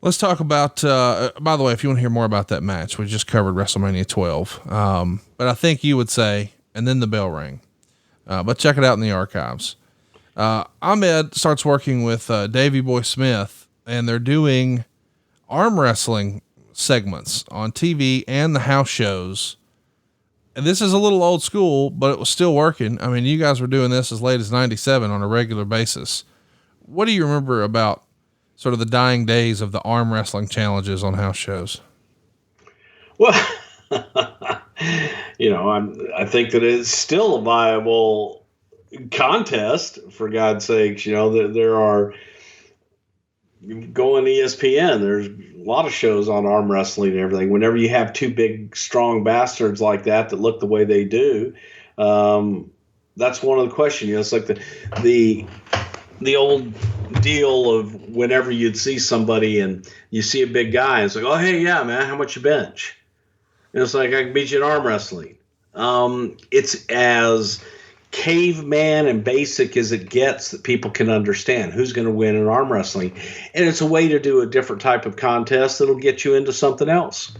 Let's talk about, by the way, if you want to hear more about that match, we just covered WrestleMania 12. But I think you would say, and then the bell rang, but check it out in the archives. Ahmed starts working with, Davey Boy Smith, and they're doing arm wrestling segments on TV and the house shows. And this is a little old school, but it was still working. I mean, you guys were doing this as late as 97 on a regular basis. What do you remember about sort of the dying days of the arm wrestling challenges on house shows? Well, I think that it's still a viable contest, for God's sakes. There are, go on ESPN, there's a lot of shows on arm wrestling and everything. Whenever you have two big, strong bastards like that look the way they do, that's one of the questions. It's like the old deal of whenever you'd see somebody and you see a big guy, and it's like, oh, hey, yeah, man, how much you bench? And it's like, I can beat you in arm wrestling. It's as caveman and basic as it gets that people can understand who's going to win in arm wrestling. And it's a way to do a different type of contest that'll get you into something else.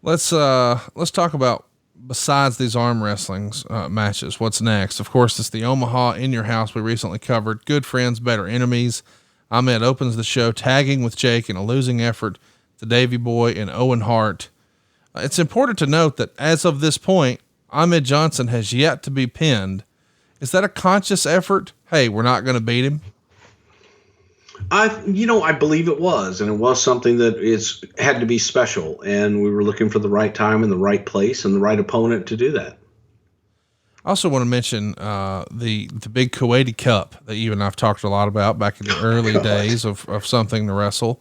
Let's talk about, besides these arm wrestlings, matches, what's next? Of course, it's the Omaha In Your House we recently covered. Good friends, better enemies. Ahmed opens the show tagging with Jake in a losing effort to Davey Boy and Owen Hart. It's important to note that as of this point, Ahmed Johnson has yet to be pinned. Is that a conscious effort? Hey, we're not going to beat him. I believe it was, and it was something that had to be special, and we were looking for the right time and the right place and the right opponent to do that. I also want to mention the big Kuwaiti Cup that you and I've talked a lot about back in the early days of Something to Wrestle.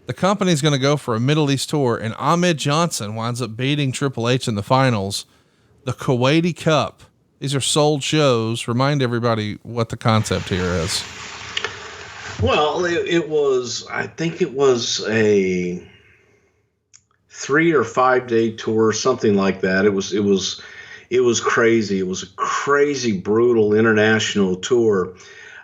The company's going to go for a Middle East tour, and Ahmed Johnson winds up beating Triple H in the finals. The Kuwaiti Cup. These are sold shows. Remind everybody what the concept here is. Well, I think it was a 3 or 5 day tour, something like that. It was crazy. It was a crazy, brutal international tour.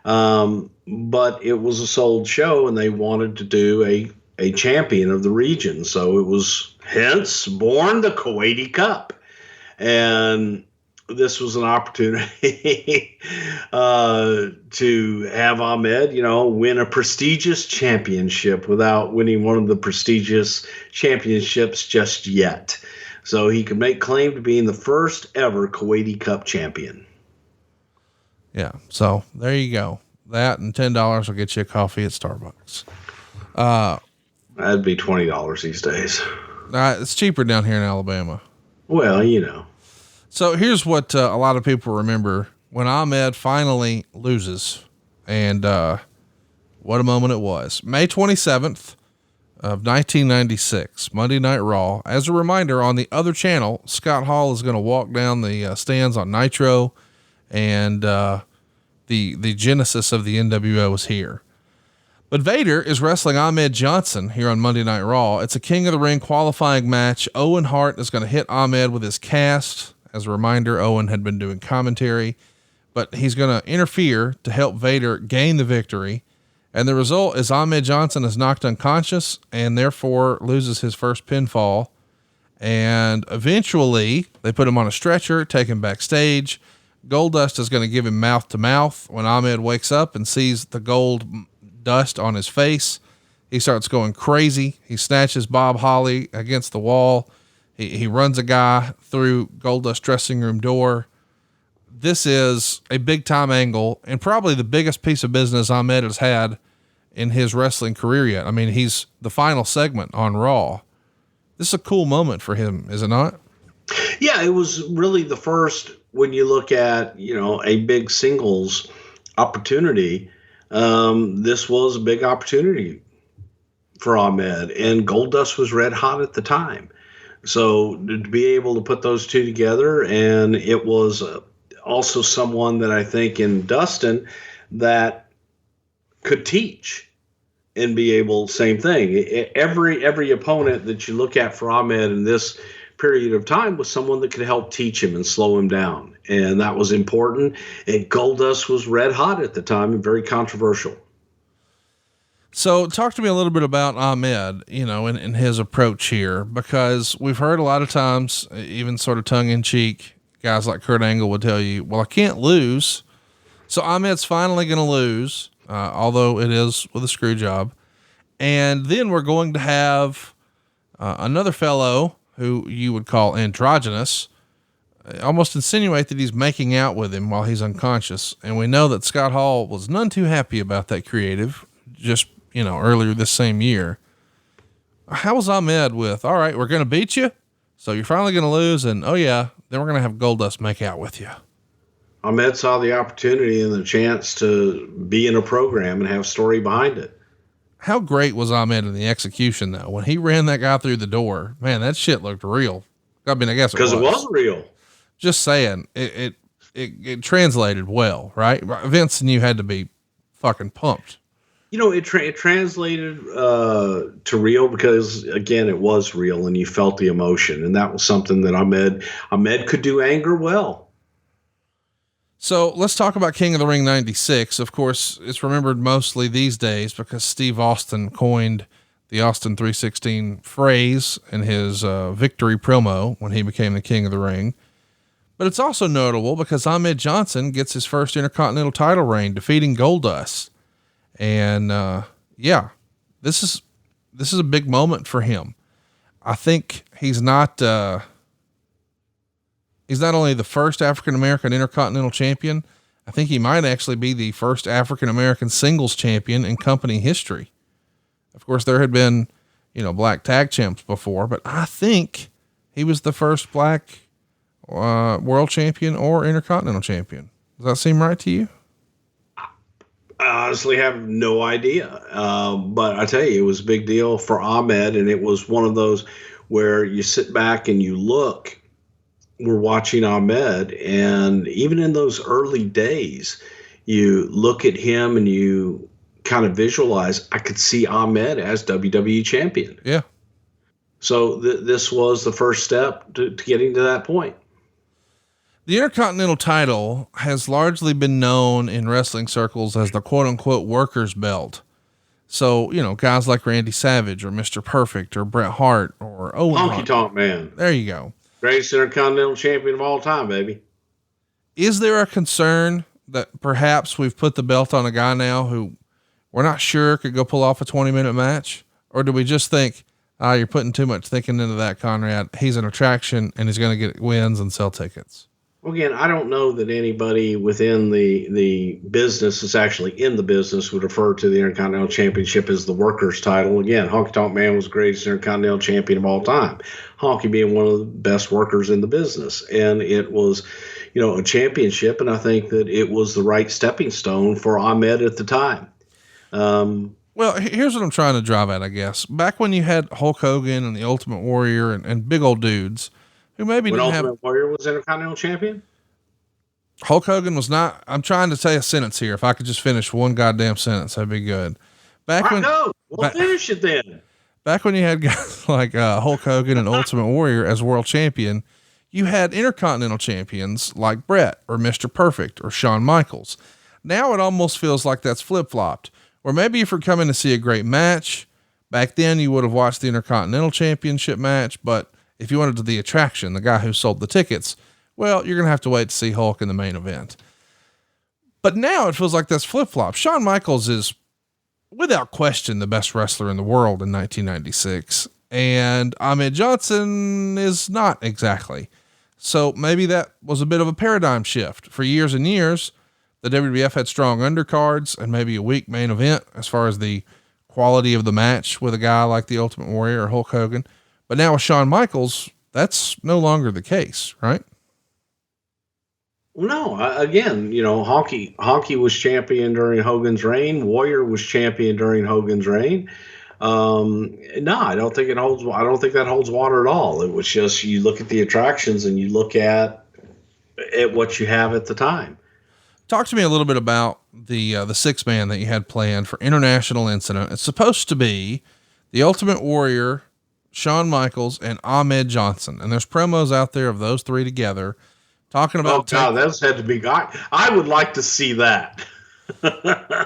But it was a sold show, and they wanted to do a champion of the region. So it was hence born the Kuwaiti Cup. And this was an opportunity to have Ahmed, win a prestigious championship without winning one of the prestigious championships just yet. So he could make claim to being the first ever Kuwaiti Cup champion. Yeah. So there you go. That and $10 will get you a coffee at Starbucks. That'd be $20 these days. It's cheaper down here in Alabama. Well, So here's what a lot of people remember when Ahmed finally loses, and what a moment it was. May 27th of 1996, Monday Night Raw. As a reminder, on the other channel, Scott Hall is going to walk down the stands on Nitro, and the genesis of the NWO is here. But Vader is wrestling Ahmed Johnson here on Monday Night Raw. It's a King of the Ring qualifying match. Owen Hart is going to hit Ahmed with his cast. As a reminder, Owen had been doing commentary, but he's going to interfere to help Vader gain the victory. And the result is Ahmed Johnson is knocked unconscious and therefore loses his first pinfall. And eventually they put him on a stretcher, take him backstage. Goldust is going to give him mouth to mouth. When Ahmed wakes up and sees the gold dust on his face, he starts going crazy. He snatches Bob Holly against the wall. He runs a guy through Goldust's dressing room door. this is a big time angle and probably the biggest piece of business Ahmed has had in his wrestling career yet. I mean, he's the final segment on Raw. This is a cool moment for him, is it not? Yeah, it was really the first, when you look at, a big singles opportunity. This was a big opportunity for Ahmed, and Goldust was red hot at the time. So to be able to put those two together, and it was also someone that I think in Dustin that could teach and be able, same thing. Every opponent that you look at for Ahmed in this period of time was someone that could help teach him and slow him down. And that was important. And Goldust was red hot at the time and very controversial. So talk to me a little bit about Ahmed, in his approach here, because we've heard a lot of times, even sort of tongue in cheek, guys like Kurt Angle would tell you, well, I can't lose. So Ahmed's finally going to lose, although it is with a screw job. And then we're going to have another fellow who you would call androgynous, almost insinuate that he's making out with him while he's unconscious. And we know that Scott Hall was none too happy about that creative just, earlier this same year. How was Ahmed with, all right, we're going to beat you, so you're finally going to lose, and oh yeah, then we're going to have Goldust make out with you. Ahmed saw the opportunity and the chance to be in a program and have story behind it. How great was Ahmed in the execution though? When he ran that guy through the door, man, that shit looked real. I mean, I guess because it was real. Just saying, it translated well, right? Vince and you had to be fucking pumped. It translated to real because, again, it was real and you felt the emotion. And that was something that Ahmed could do anger well. So let's talk about King of the Ring 96. Of course, it's remembered mostly these days because Steve Austin coined the Austin 316 phrase in his victory promo when he became the King of the Ring. But it's also notable because Ahmed Johnson gets his first Intercontinental title reign, defeating Goldust. And, this is a big moment for him. I think he's not only the first African-American Intercontinental champion. I think he might actually be the first African-American singles champion in company history. Of course, there had been, black tag champs before, but I think he was the first black, world champion or Intercontinental champion. Does that seem right to you? I honestly have no idea. But I tell you, it was a big deal for Ahmed. And it was one of those where you sit back and you look, we're watching Ahmed. And even in those early days, you look at him and you kind of visualize, I could see Ahmed as WWE champion. Yeah. So this was the first step to getting to that point. The Intercontinental title has largely been known in wrestling circles as the quote unquote workers belt. So, guys like Randy Savage or Mr. Perfect or Bret Hart or Owen Honky Tonk Man. There you go. Greatest Intercontinental champion of all time, baby. Is there a concern that perhaps we've put the belt on a guy now who we're not sure could go pull off a 20-minute match? Or do we just think, you're putting too much thinking into that, Conrad? He's an attraction and he's going to get wins and sell tickets. Well, again, I don't know that anybody within the business that's actually in the business would refer to the Intercontinental Championship as the workers title. Again, Honky Tonk Man was the greatest Intercontinental champion of all time. Honky being one of the best workers in the business. And it was, a championship. And I think that it was the right stepping stone for Ahmed at the time. Well, here's what I'm trying to drive at, I guess. Back when you had Hulk Hogan and the Ultimate Warrior and big old dudes, who maybe when didn't Ultimate have Warrior was Intercontinental champion? Hulk Hogan was not. I'm trying to say a sentence here. If I could just finish one goddamn sentence, that'd be good. Finish it then. Back when you had guys like Hulk Hogan and Ultimate Warrior as world champion, you had Intercontinental champions like Bret or Mr. Perfect or Shawn Michaels. Now it almost feels like that's flip-flopped. Or maybe if you're coming to see a great match, back then you would have watched the Intercontinental Championship match, but if you wanted the attraction, the guy who sold the tickets, well, you're going to have to wait to see Hulk in the main event. But now it feels like that's flip-flop. Shawn Michaels is without question the best wrestler in the world in 1996. And Ahmed Johnson is not exactly. So maybe that was a bit of a paradigm shift. For years and years, the WWF had strong undercards and maybe a weak main event as far as the quality of the match with a guy like the Ultimate Warrior or Hulk Hogan. But now with Shawn Michaels, that's no longer the case, right? No, again, Honky was champion during Hogan's reign. Warrior was champion during Hogan's reign. No, I don't think that holds water at all. It was just, you look at the attractions and you look at what you have at the time. Talk to me a little bit about the 6-man that you had planned for International Incident. It's supposed to be the Ultimate Warrior, Shawn Michaels, and Ahmed Johnson. And there's promos out there of those three together talking about, those had to be, I would like to see that.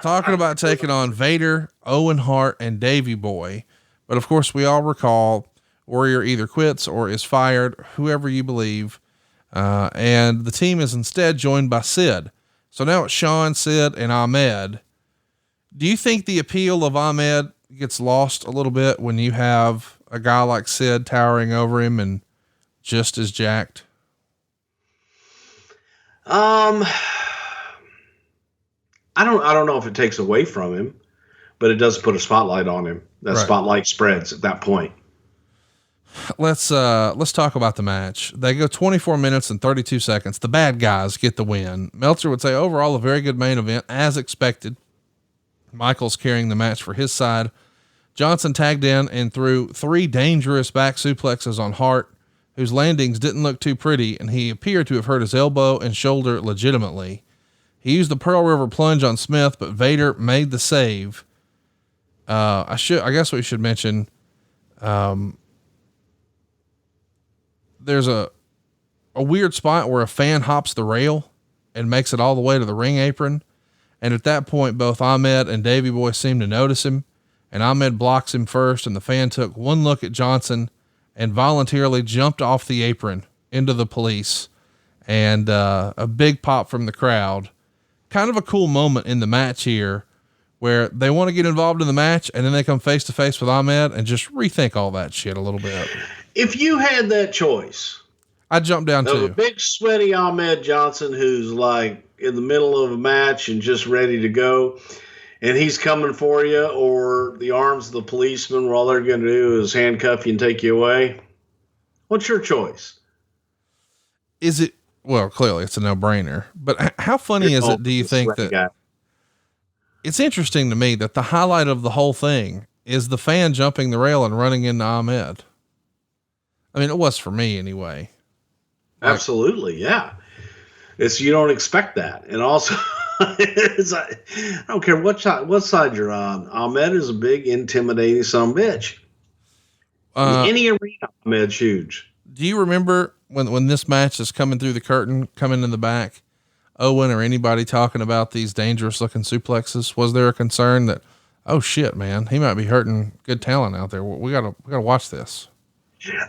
talking about taking on Vader, Owen Hart, and Davey Boy. But of course we all recall Warrior either quits or is fired, whoever you believe. And the team is instead joined by Sid. So now it's Shawn, Sid, and Ahmed. Do you think the appeal of Ahmed gets lost a little bit when you have a guy like Sid towering over him and just as jacked? I don't know if it takes away from him, but it does put a spotlight on him. That spotlight spreads at that point. Let's talk about the match. They go 24 minutes and 32 seconds. The bad guys get the win. Meltzer would say overall a very good main event as expected. Michaels carrying the match for his side. Johnson tagged in and threw 3 dangerous back suplexes on Hart, whose landings didn't look too pretty, and he appeared to have hurt his elbow and shoulder legitimately. He used the Pearl River plunge on Smith, but Vader made the save. I guess we should mention, there's a weird spot where a fan hops the rail and makes it all the way to the ring apron. And at that point, both Ahmed and Davey Boy seem to notice him, and Ahmed blocks him first. And the fan took one look at Johnson and voluntarily jumped off the apron into the police, and a big pop from the crowd. Kind of a cool moment in the match here where they want to get involved in the match and then they come face to face with Ahmed and just rethink all that shit a little bit. If you had that choice, I'd jump down to a big sweaty Ahmed Johnson who's like in the middle of a match and just ready to go, and he's coming for you, or the arms of the policeman where all they're going to do is handcuff you and take you away. What's your choice? Is it, well, clearly it's a no brainer, but how funny is it? Do you think that it's interesting to me that the highlight of the whole thing is the fan jumping the rail and running into Ahmed? I mean, it was for me anyway. Absolutely. Yeah. You don't expect that. And also it's like, I don't care what side you're on. Ahmed is a big, intimidating son of a bitch. Any arena, Ahmed's huge. Do you remember when this match is coming through the curtain, coming in the back, Owen or anybody talking about these dangerous looking suplexes? Was there a concern that, oh shit, man, he might be hurting good talent out there? We gotta watch this.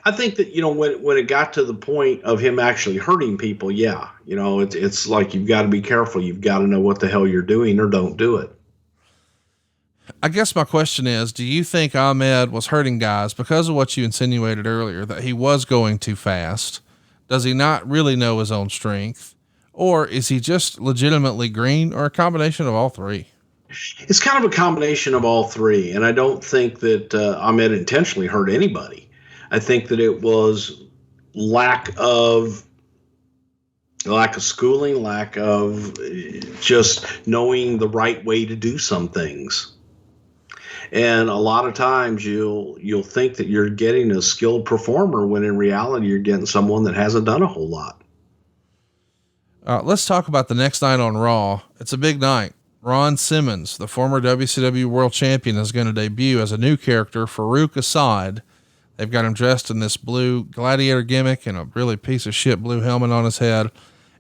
I think that, when it got to the point of him actually hurting people, yeah, it's like, you've got to be careful. You've got to know what the hell you're doing, or don't do it. I guess my question is, do you think Ahmed was hurting guys because of what you insinuated earlier, that he was going too fast? Does he not really know his own strength, or is he just legitimately green, or a combination of all three? It's kind of a combination of all three. And I don't think that Ahmed intentionally hurt anybody. I think that it was lack of schooling, lack of just knowing the right way to do some things. And a lot of times you'll think that you're getting a skilled performer when in reality you're getting someone that hasn't done a whole lot. Let's talk about the next night on Raw. It's a big night. Ron Simmons, the former WCW World Champion, is going to debut as a new character, Farouk Assad. They've got him dressed in this blue gladiator gimmick and a really piece of shit blue helmet on his head.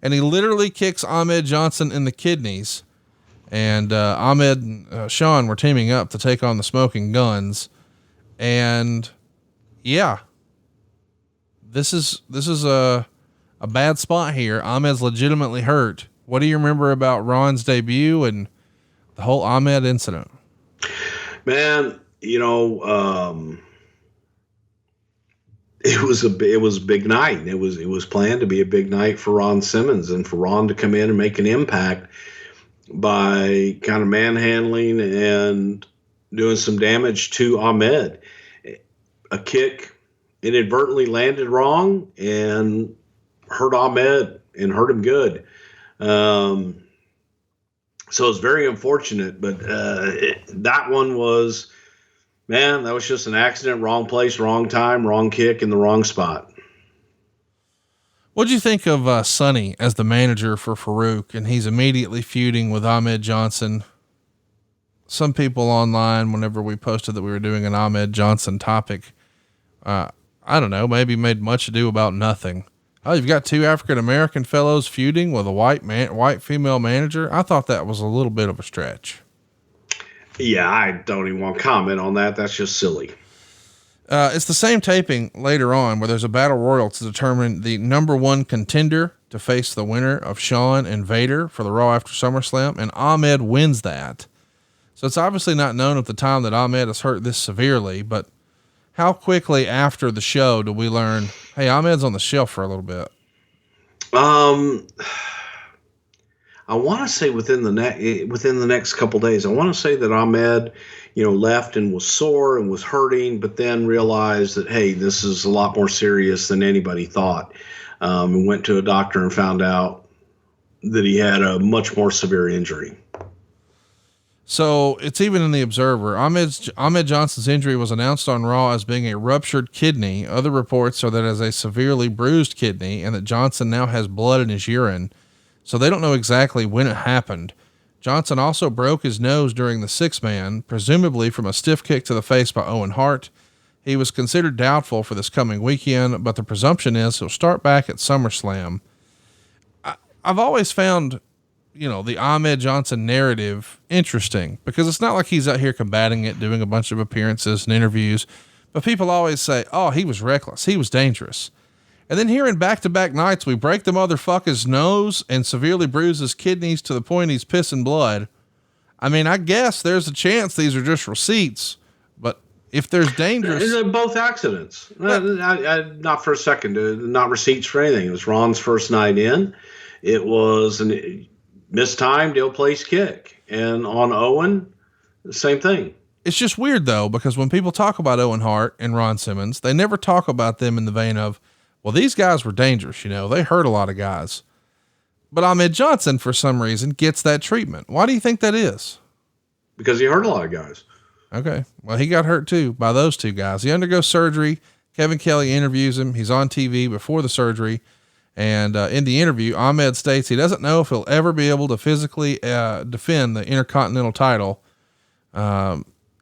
And he literally kicks Ahmed Johnson in the kidneys. And Ahmed and Shawn were teaming up to take on the Smoking Guns. And yeah, this is a bad spot here. Ahmed's legitimately hurt. What do you remember about Ron's debut and the whole Ahmed incident? Man, it was a big night. It was planned to be a big night for Ron Simmons, and for Ron to come in and make an impact by kind of manhandling and doing some damage to Ahmed. A kick inadvertently landed wrong and hurt Ahmed and hurt him good. So it's very unfortunate, but that one was, man, that was just an accident, wrong place, wrong time, wrong kick in the wrong spot. What'd you think of Sonny as the manager for Farouk, and he's immediately feuding with Ahmed Johnson? Some people online, whenever we posted that we were doing an Ahmed Johnson topic, I don't know, maybe made much ado about nothing. Oh, you've got two African-American fellows feuding with a white female manager. I thought that was a little bit of a stretch. Yeah, I don't even want to comment on that. That's just silly. It's the same taping later on where there's a battle royal to determine the number one contender to face the winner of Shawn and Vader for the Raw after SummerSlam, and Ahmed wins that. So it's obviously not known at the time that Ahmed is hurt this severely, but how quickly after the show do we learn, hey, Ahmed's on the shelf for a little bit? I want to say within the next couple days. I want to say that Ahmed, left and was sore and was hurting, but then realized that, hey, this is a lot more serious than anybody thought. And went to a doctor and found out that he had a much more severe injury. So it's even in the Observer. Ahmed Johnson's injury was announced on Raw as being a ruptured kidney. Other reports are that as a severely bruised kidney, and that Johnson now has blood in his urine. So they don't know exactly when it happened. Johnson also broke his nose during the 6-man, presumably from a stiff kick to the face by Owen Hart. He was considered doubtful for this coming weekend, but the presumption is he'll start back at SummerSlam. I've always found, the Ahmed Johnson narrative interesting, because it's not like he's out here combating it, doing a bunch of appearances and interviews, but people always say, oh, he was reckless. He was dangerous. And then here in back-to-back nights, we break the motherfucker's nose and severely bruise his kidneys to the point he's pissing blood. I mean, I guess there's a chance these are just receipts, but if there's dangerous, they're both accidents. Not for a second, not receipts for anything. It was Ron's first night in. It was a mistimed, ill-placed kick. And on Owen, the same thing. It's just weird though, because when people talk about Owen Hart and Ron Simmons, they never talk about them in the vein of, well, these guys were dangerous, they hurt a lot of guys. But Ahmed Johnson, for some reason, gets that treatment. Why do you think that is? Because he hurt a lot of guys. Okay. Well, he got hurt too by those two guys. He undergoes surgery. Kevin Kelly interviews him. He's on TV before the surgery. And in the interview, Ahmed states he doesn't know if he'll ever be able to physically defend the Intercontinental title.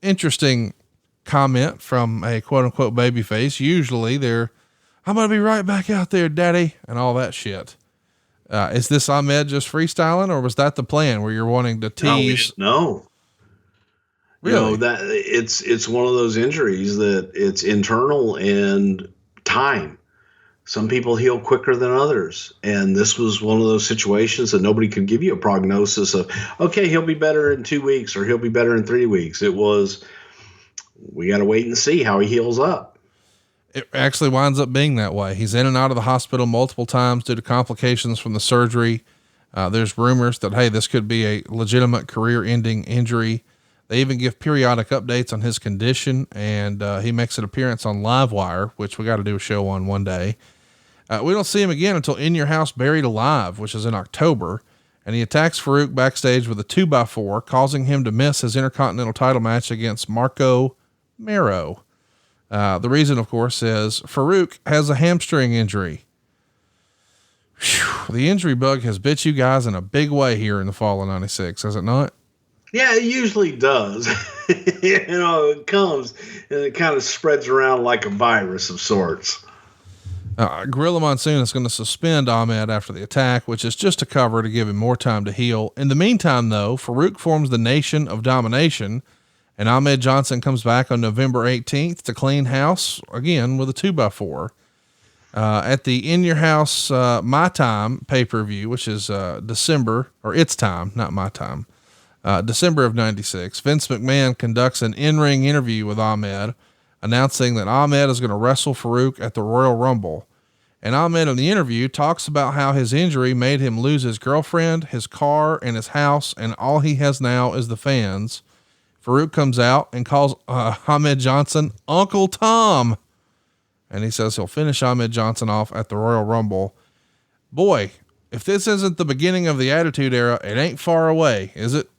Interesting comment from a quote unquote babyface. Usually I'm going to be right back out there, daddy, and all that shit. Is this Ahmed just freestyling, or was that the plan where you're wanting to tease? No. Really? That it's one of those injuries that it's internal and time. Some people heal quicker than others. And this was one of those situations that nobody could give you a prognosis of, okay, he'll be better in 2 weeks or he'll be better in 3 weeks. It was, we got to wait and see how he heals up. It actually winds up being that way. He's in and out of the hospital multiple times due to complications from the surgery. There's rumors that, hey, this could be a legitimate career-ending injury. They even give periodic updates on his condition, and he makes an appearance on Livewire, which we got to do a show on one day. We don't see him again until In Your House Buried Alive, which is in October, and he attacks Farouk backstage with a 2x4, causing him to miss his Intercontinental title match against Marco Mero. The reason, of course, is Farouk has a hamstring injury. Whew, the injury bug has bit you guys in a big way here in the fall of 96, has it not? Yeah, it usually does. It comes and it kind of spreads around like a virus of sorts. Gorilla Monsoon is going to suspend Ahmed after the attack, which is just a cover to give him more time to heal. In the meantime, though, Farouk forms the Nation of Domination, and Ahmed Johnson comes back on November 18th to clean house again with a 2x4. At the In Your House, My Time pay-per-view, which is, December, or It's Time, not My Time, December of 96, Vince McMahon conducts an in-ring interview with Ahmed. announcing that Ahmed is going to wrestle Farouk at the Royal Rumble. And Ahmed in the interview talks about how his injury made him lose his girlfriend, his car, and his house, and all he has now is the fans. Farouk comes out and calls Ahmed Johnson Uncle Tom. And he says he'll finish Ahmed Johnson off at the Royal Rumble. Boy, if this isn't the beginning of the Attitude Era, it ain't far away, is it?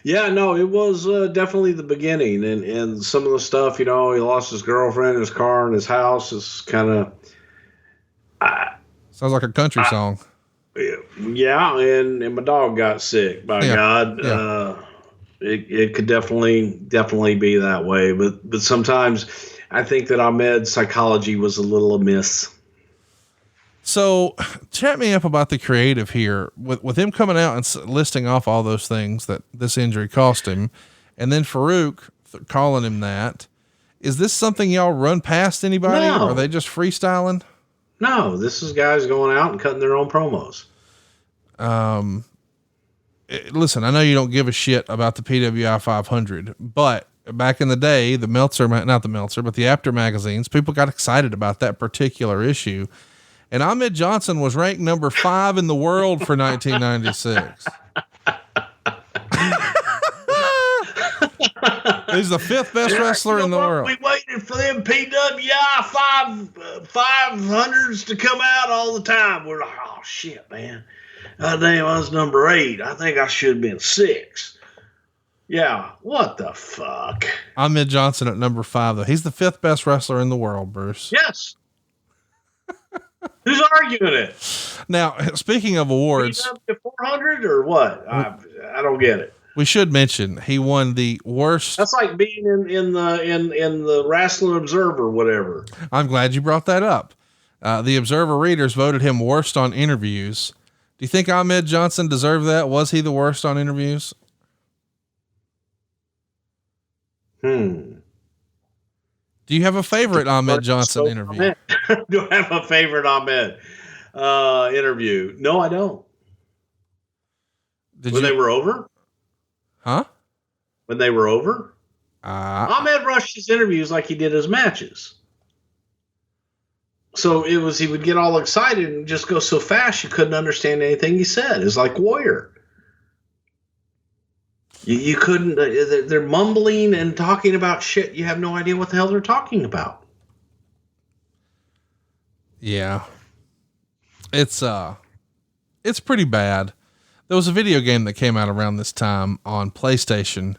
Yeah, no, it was definitely the beginning. And some of the stuff, he lost his girlfriend, his car, and his house is kind of... Sounds like a country song. Yeah, and my dog got sick, by God. Yeah. It could definitely be that way. But sometimes I think that Ahmed's psychology was a little amiss. So chat me up about the creative here with him coming out and listing off all those things that this injury cost him. And then Farouk calling him that. Is this something y'all run past anybody? No. Or are they just freestyling? No, this is guys going out and cutting their own promos. Listen, I know you don't give a shit about the PWI 500, but back in the day, the After magazines, people got excited about that particular issue. And Ahmed Johnson was ranked number 5 in the world for 1996. He's the 5th best wrestler in the world. We waited for them PWI 500s to come out all the time. We're like, oh shit, man. God damn, I was number 8. I think I should have been 6. Yeah, what the fuck? Ahmed Johnson at number 5, though. He's the 5th best wrestler in the world, Bruce. Yes. Who's arguing it? Now, speaking of awards, 400 or what? I don't get it. We should mention he won the worst. That's like being in the Wrestling Observer, whatever. I'm glad you brought that up. The Observer readers voted him worst on interviews. Do you think Ahmed Johnson deserved that? Was he the worst on interviews? Do you have a favorite Ahmed Johnson interview? Do I have a favorite Ahmed interview? No, I don't. When they were over? Huh? When they were over? Ahmed rushed his interviews like he did his matches. So he would get all excited and just go so fast you couldn't understand anything he said. It's like Warrior. You couldn't, they're mumbling and talking about shit. You have no idea what the hell they're talking about. Yeah. It's pretty bad. There was a video game that came out around this time on PlayStation,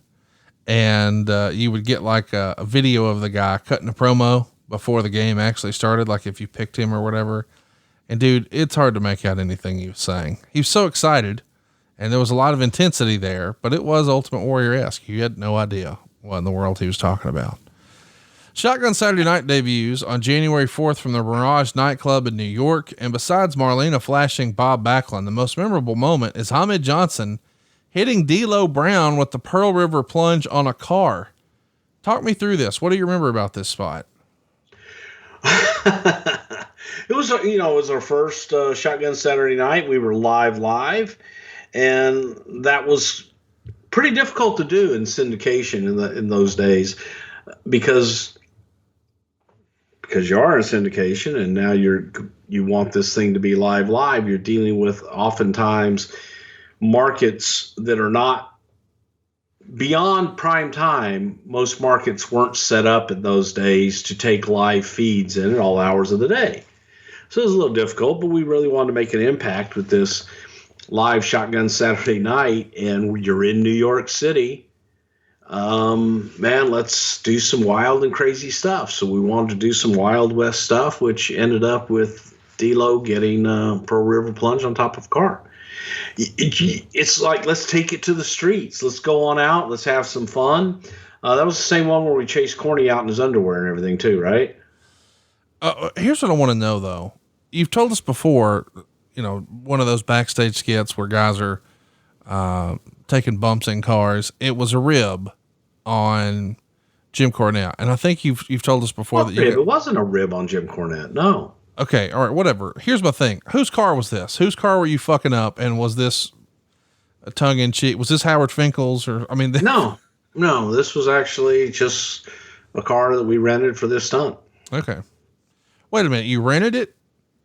and you would get like a video of the guy cutting a promo before the game actually started, like if you picked him or whatever. And dude, it's hard to make out anything he was saying. He was so excited, and there was a lot of intensity there, but it was Ultimate Warrior-esque. You had no idea what in the world he was talking about. Shotgun Saturday Night debuts on January 4th from the Mirage nightclub in New York. And besides Marlena flashing Bob Backlund, the most memorable moment is Ahmed Johnson hitting D'Lo Brown with the Pearl River plunge on a car. Talk me through this. What do you remember about this spot? It was our first Shotgun Saturday Night. We were live, and that was pretty difficult to do in syndication in those days because you are in syndication, and now you want this thing to be live. You're dealing with oftentimes markets that are not beyond prime time. Most markets weren't set up in those days to take live feeds in at all hours of the day. So it was a little difficult, but we really wanted to make an impact with this live Shotgun Saturday Night, and you're in New York City. Man, let's do some wild and crazy stuff. So we wanted to do some Wild West stuff, which ended up with D'Lo getting Pearl River plunge on top of a car. It's like, let's take it to the streets. Let's go on out. Let's have some fun. That was the same one where we chased Corny out in his underwear and everything too, right? Here's what I want to know though. You've told us before, one of those backstage skits where guys are, taking bumps in cars. It was a rib on Jim Cornette. And I think you've told us before it wasn't a rib on Jim Cornette. No. Okay. All right. Whatever. Here's my thing. Whose car was this? Whose car were you fucking up? And was this a tongue in cheek? Was this Howard Finkel's or, No, this was actually just, a car that we rented for this stunt. Okay. Wait a minute. You rented it?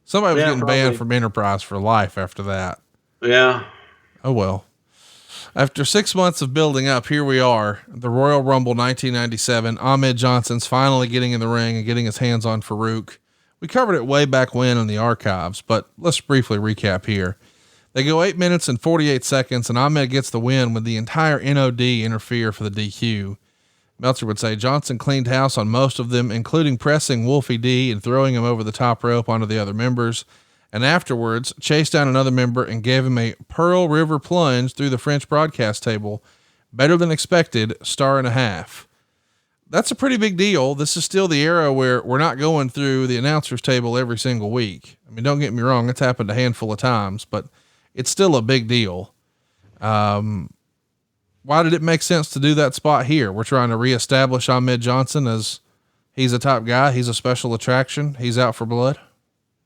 Somebody was Yeah, getting banned from Enterprise for life after that. Yeah. Oh, well. After 6 months of building up, here we are. The Royal Rumble 1997. Ahmed Johnson's finally getting in the ring and getting his hands on Farouk. We covered it way back when in the archives, but let's briefly recap here. They go 8 minutes and 48 seconds, and Ahmed gets the win when the entire NOD interfere for the DQ. Meltzer would say Johnson cleaned house on most of them, including pressing Wolfie D and throwing him over the top rope onto the other members, and afterwards chased down another member and gave him a Pearl River plunge through the French broadcast table. Better than expected, 1.5 stars. That's a pretty big deal. This is still the era where we're not going through the announcer's table every single week. I mean, don't get me wrong, it's happened a handful of times, but it's still a big deal. Why did it make sense to do that spot here? We're trying to reestablish Ahmed Johnson as he's a top guy. He's a special attraction. He's out for blood.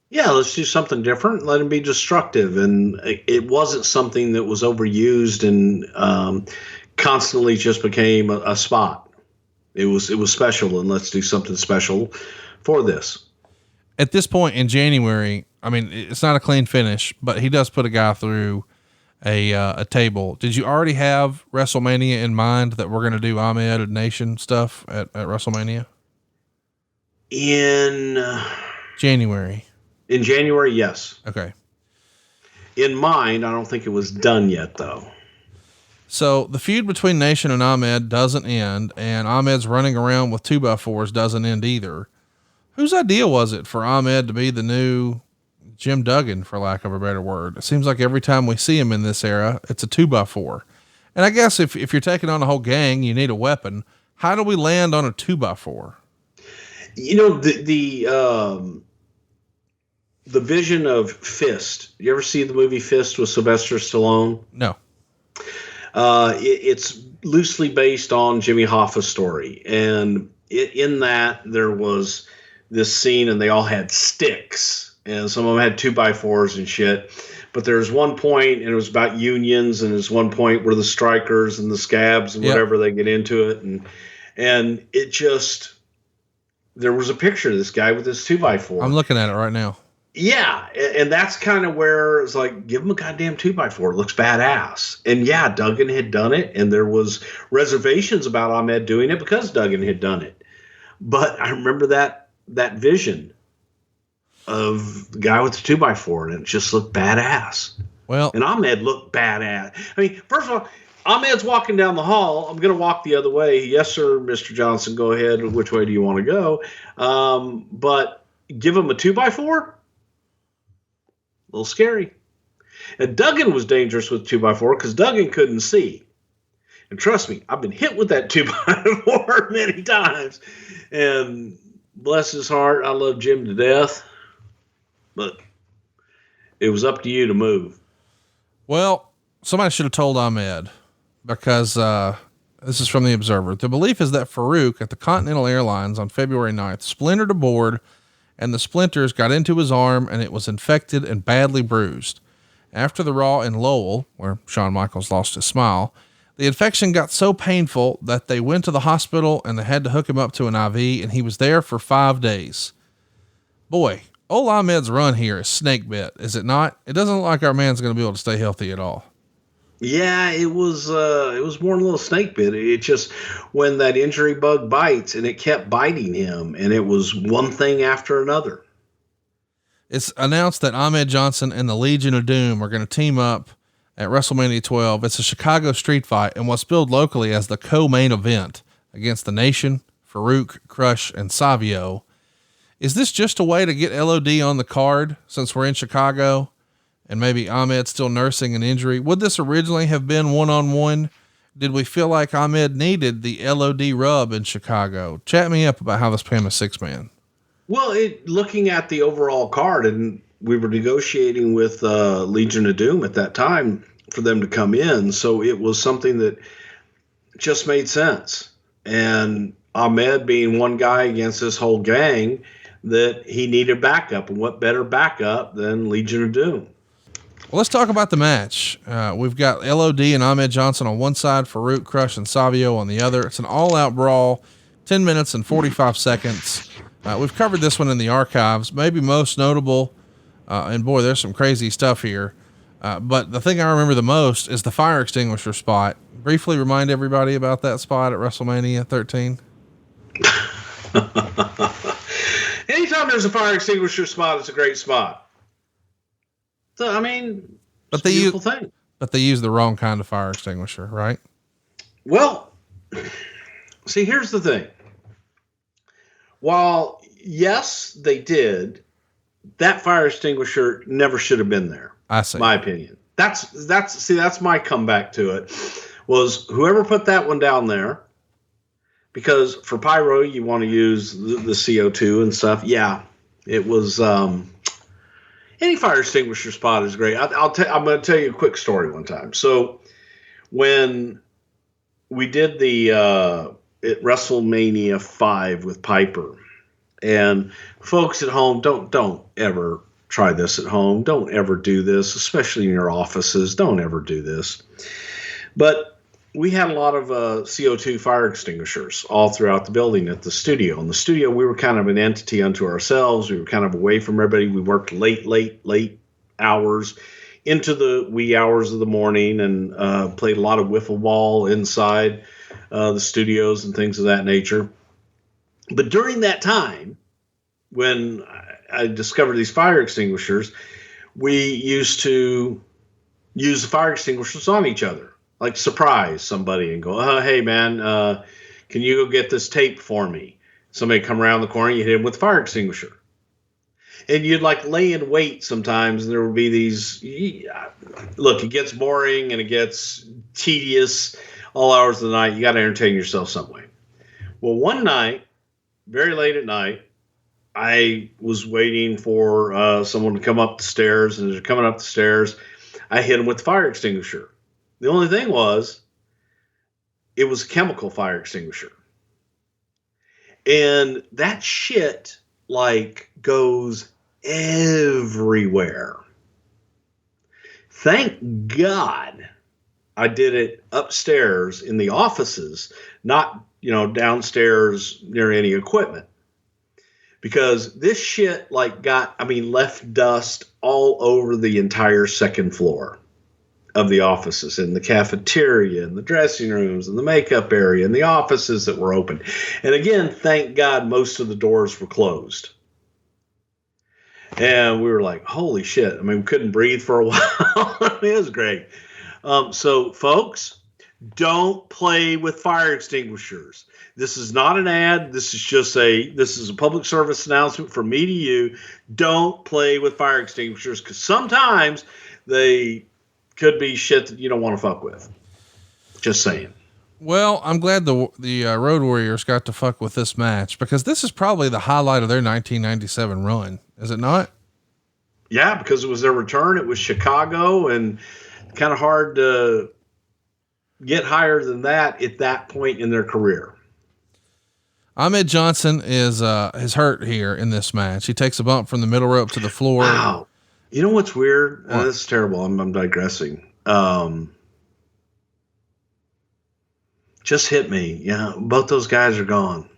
Yeah, let's do something different. Let him be destructive. And it wasn't something that was overused and constantly just became a spot. It was special, and let's do something special for this. At this point in January, I mean, it's not a clean finish, but he does put a guy through a table. Did you already have WrestleMania in mind that we're going to do Ahmed Nation stuff at WrestleMania? In January. In January, yes. Okay. In mind, I don't think it was done yet, though. So the feud between Nation and Ahmed doesn't end, and Ahmed's running around with 2x4s doesn't end either. Whose idea was it for Ahmed to be the new Jim Duggan, for lack of a better word? It seems like every time we see him in this era, it's a 2x4. And I guess if you're taking on a whole gang, you need a weapon. How do we land on a 2x4? You know, the vision of Fist. You ever see the movie Fist with Sylvester Stallone? No. It's loosely based on Jimmy Hoffa's story. And in that, there was this scene, and they all had sticks. And some of them had 2x4s and shit. But there's one point, and it was about unions, and there's one point where the strikers and the scabs and whatever, they get into it. And it just, there was a picture of this guy with this 2x4. I'm looking at it right now. Yeah, and that's kind of where it's like, give him a goddamn 2x4. It looks badass. And yeah, Duggan had done it, and there was reservations about Ahmed doing it because Duggan had done it. But I remember that vision of the guy with the 2x4, and it just looked badass. Well, and Ahmed looked badass. I mean, first of all, Ahmed's walking down the hall. I'm going to walk the other way. Yes, sir, Mr. Johnson, go ahead. Which way do you want to go? But give him a 2x4? A little scary. And Duggan was dangerous with 2x4 because Duggan couldn't see. And trust me, I've been hit with that 2x4 many times. And bless his heart, I love Jim to death. But it was up to you to move. Well, somebody should have told Ahmed, because this is from the Observer. The belief is that Farouk at the Continental Airlines on February 9th splintered a board, and the splinters got into his arm, and it was infected and badly bruised. After the Raw in Lowell, where Shawn Michaels lost his smile, the infection got so painful that they went to the hospital and they had to hook him up to an IV, and he was there for 5 days. Boy, old Ahmed's run here is snake bit, is it not? It doesn't look like our man's going to be able to stay healthy at all. Yeah, it was more than a little snake bit. It just, when that injury bug bites, and it kept biting him, and it was one thing after another. It's announced that Ahmed Johnson and the Legion of Doom are going to team up at WrestleMania 12. It's a Chicago street fight and what's billed locally as the co-main event against the Nation, Farouk, Crush, and Savio. Is this just a way to get LOD on the card since we're in Chicago and maybe Ahmed's still nursing an injury? Would this originally have been one-on-one? Did we feel like Ahmed needed the LOD rub in Chicago? Chat me up about how this became a 6-man. Well, looking at the overall card, and we were negotiating with Legion of Doom at that time for them to come in. So it was something that just made sense. And Ahmed being one guy against this whole gang, that he needed backup, and what better backup than Legion of Doom? Well, let's talk about the match. We've got LOD and Ahmed Johnson on one side, Farouk, Crush, and Savio on the other. It's an all-out brawl. 10 minutes and 45 seconds. We've covered this one in the archives, maybe most notable. And boy, there's some crazy stuff here. But the thing I remember the most is the fire extinguisher spot. Briefly remind everybody about that spot at WrestleMania 13. Anytime there's a fire extinguisher spot, it's a great spot. So, I mean, it's a beautiful thing. But they use the wrong kind of fire extinguisher, right? Well, see, here's the thing. While, yes, they did, that fire extinguisher never should have been there. I see. My opinion. That's my comeback to it, was whoever put that one down there, because for pyro, you want to use the CO2 and stuff. Yeah, it was, any fire extinguisher spot is great. I'm going to tell you a quick story one time. So when we did the at WrestleMania 5 with Piper, and folks at home, don't ever try this at home. Don't ever do this, especially in your offices. Don't ever do this. But we had a lot of CO2 fire extinguishers all throughout the building at the studio. In the studio, we were kind of an entity unto ourselves. We were kind of away from everybody. We worked late hours into the wee hours of the morning, and played a lot of wiffle ball inside the studios and things of that nature. But during that time, when I discovered these fire extinguishers, we used to use the fire extinguishers on each other. Like surprise somebody and go, oh, hey man, can you go get this tape for me? Somebody come around the corner, you hit him with a fire extinguisher. And you'd like lay in wait sometimes, and there would be these, look, it gets boring and it gets tedious all hours of the night. You got to entertain yourself some way. Well, one night, very late at night, I was waiting for someone to come up the stairs, and as they're coming up the stairs, I hit him with the fire extinguisher. The only thing was, it was a chemical fire extinguisher. And that shit, like, goes everywhere. Thank God I did it upstairs in the offices, not, downstairs near any equipment. Because this shit, like, left dust all over the entire second floor of the offices, in the cafeteria, and the dressing rooms, and the makeup area, and the offices that were open. And again, thank God most of the doors were closed. And we were like, holy shit. We couldn't breathe for a while. It was great. So folks, don't play with fire extinguishers. This is not an ad. This is a public service announcement from me to you. Don't play with fire extinguishers, because sometimes they could be shit that you don't want to fuck with. Just saying. Well, I'm glad the Road Warriors got to fuck with this match, because this is probably the highlight of their 1997 run. Is it not? Yeah, because it was their return. It was Chicago, and kind of hard to get higher than that at that point in their career. Ahmed Johnson is hurt here in this match. He takes a bump from the middle rope to the floor. Wow. You know what's weird? This is terrible. I'm digressing. Just hit me. Yeah, both those guys are gone.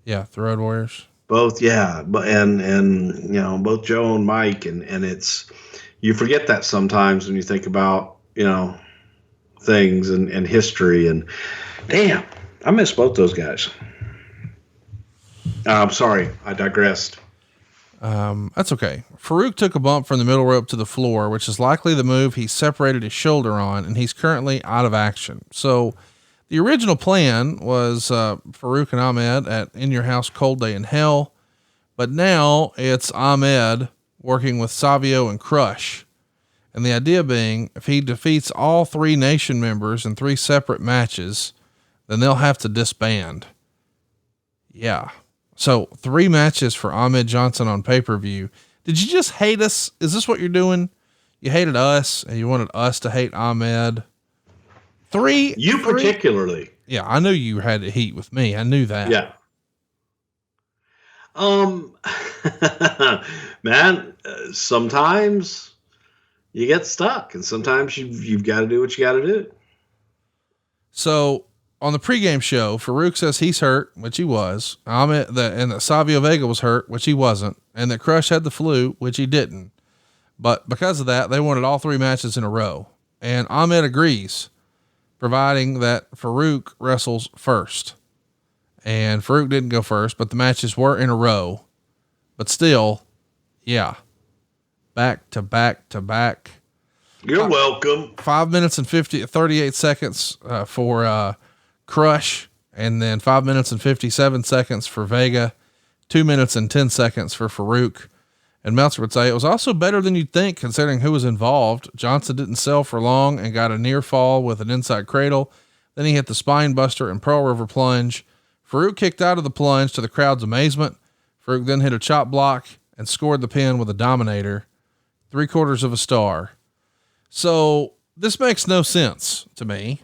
Yeah, the Road Warriors. Both, yeah, but and both Joe and Mike, and it's, you forget that sometimes when you think about things and history, and damn, I miss both those guys. I'm sorry, I digressed. That's okay. Farouk took a bump from the middle rope to the floor, which is likely the move he separated his shoulder on, and he's currently out of action. So the original plan was Farouk and Ahmed at In Your House Cold Day in Hell, but now it's Ahmed working with Savio and Crush. And the idea being, if he defeats all 3 Nation members in 3 separate matches, then they'll have to disband. Yeah. So 3 matches for Ahmed Johnson on pay-per-view. Did you just hate us? Is this what you're doing? You hated us and you wanted us to hate Ahmed. 3. You 3? Particularly. Yeah. I knew you had the heat with me. I knew that. Yeah. Man, sometimes you get stuck, and sometimes you've got to do what you got to do. So on the pregame show, Farouk says he's hurt, which he was. And that Savio Vega was hurt, which he wasn't. And that Crush had the flu, which he didn't. But because of that, they wanted all 3 matches in a row. And Ahmed agrees, providing that Farouk wrestles first. And Farouk didn't go first, but the matches were in a row. But still, yeah. Back to back to back. You're welcome. 5 minutes and 38 seconds for Crush, and then 5 minutes and 57 seconds for Vega, 2 minutes and 10 seconds for Farouk. And Meltzer would say it was also better than you'd think considering who was involved. Johnson didn't sell for long and got a near fall with an inside cradle. Then he hit the spine buster and Pearl River plunge. Farouk kicked out of the plunge to the crowd's amazement. Farouk then hit a chop block and scored the pin with a dominator. 3/4 of a star. So this makes no sense to me.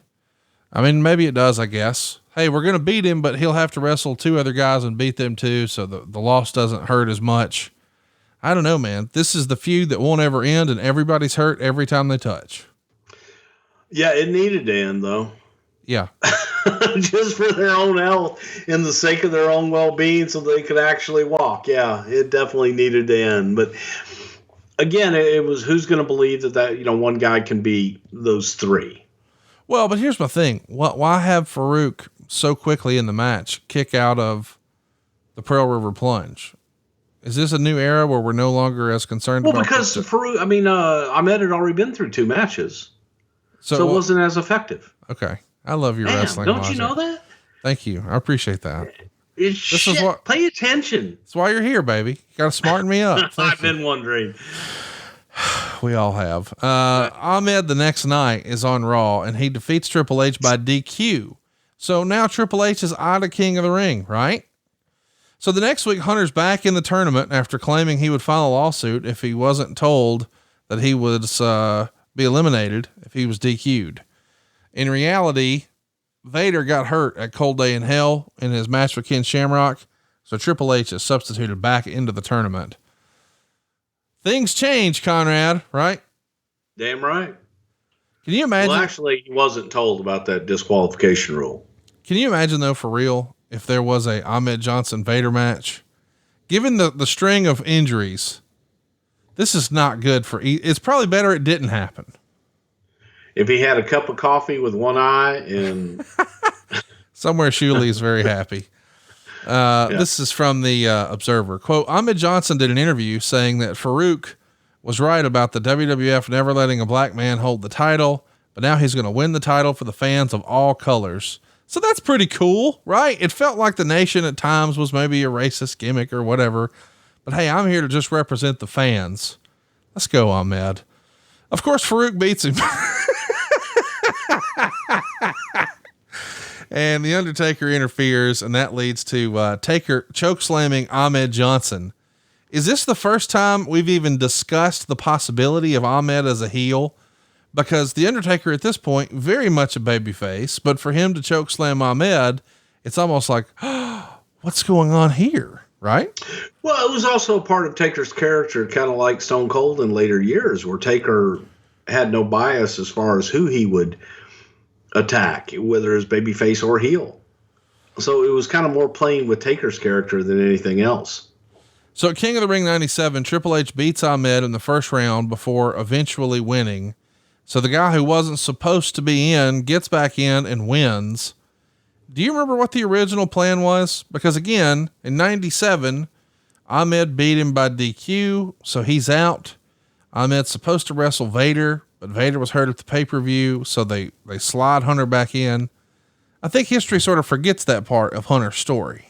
I mean, maybe it does, I guess. Hey, we're going to beat him, but he'll have to wrestle 2 other guys and beat them too. So the loss doesn't hurt as much. I don't know, man. This is the feud that won't ever end and everybody's hurt every time they touch. Yeah. It needed to end though. Yeah. Just for their own health and the sake of their own well-being so they could actually walk. Yeah. It definitely needed to end, but again, it was who's going to believe that, one guy can beat those 3. Well, but here's my thing. Why have Farouk so quickly in the match kick out of the Pearl River plunge? Is this a new era where we're no longer as concerned about because Farouk, Ahmed had already been through 2 matches. So it wasn't as effective. Okay. I love your wrestling. Don't you know that? Thank you. I appreciate that. Pay attention. That's why you're here, baby. You got to smarten me up. I've been wondering. We all have. Ahmed the next night is on Raw and he defeats Triple H by DQ. So now Triple H is out of King of the Ring, right? So the next week, Hunter's back in the tournament after claiming he would file a lawsuit if he wasn't told that he would be eliminated if he was DQ'd. In reality, Vader got hurt at Cold Day in Hell in his match with Ken Shamrock. So Triple H is substituted back into the tournament. Things change, Conrad, right? Damn right. Can you imagine? Well, actually, he wasn't told about that disqualification rule. Can you imagine though, for real, if there was a Ahmed Johnson Vader match, given the string of injuries, this is not good it's probably better it didn't happen. If he had a cup of coffee with one eye and somewhere Shuley is very happy. This is from the Observer. Quote, Ahmed Johnson did an interview saying that Farouk was right about the WWF never letting a black man hold the title, but now he's going to win the title for the fans of all colors. So that's pretty cool, right? It felt like the nation at times was maybe a racist gimmick or whatever, but hey, I'm here to just represent the fans. Let's go, Ahmed. Of course, Farouk beats him. And the Undertaker interferes, and that leads to Taker chokeslamming Ahmed Johnson. Is this the first time we've even discussed the possibility of Ahmed as a heel? Because the Undertaker at this point, very much a babyface, but for him to chokeslam Ahmed, it's almost like, oh, what's going on here? Right? Well, it was also a part of Taker's character, kind of like Stone Cold in later years, where Taker had no bias as far as who he would attack, whether it's babyface or heel. So it was kind of more playing with Taker's character than anything else. So at King of the Ring 97, Triple H beats Ahmed in the first round before eventually winning. So the guy who wasn't supposed to be in gets back in and wins. Do you remember what the original plan was? Because again, in 97, Ahmed beat him by DQ. So he's out. Ahmed's supposed to wrestle Vader, but Vader was hurt at the pay-per-view. So they slide Hunter back in. I think history sort of forgets that part of Hunter's story.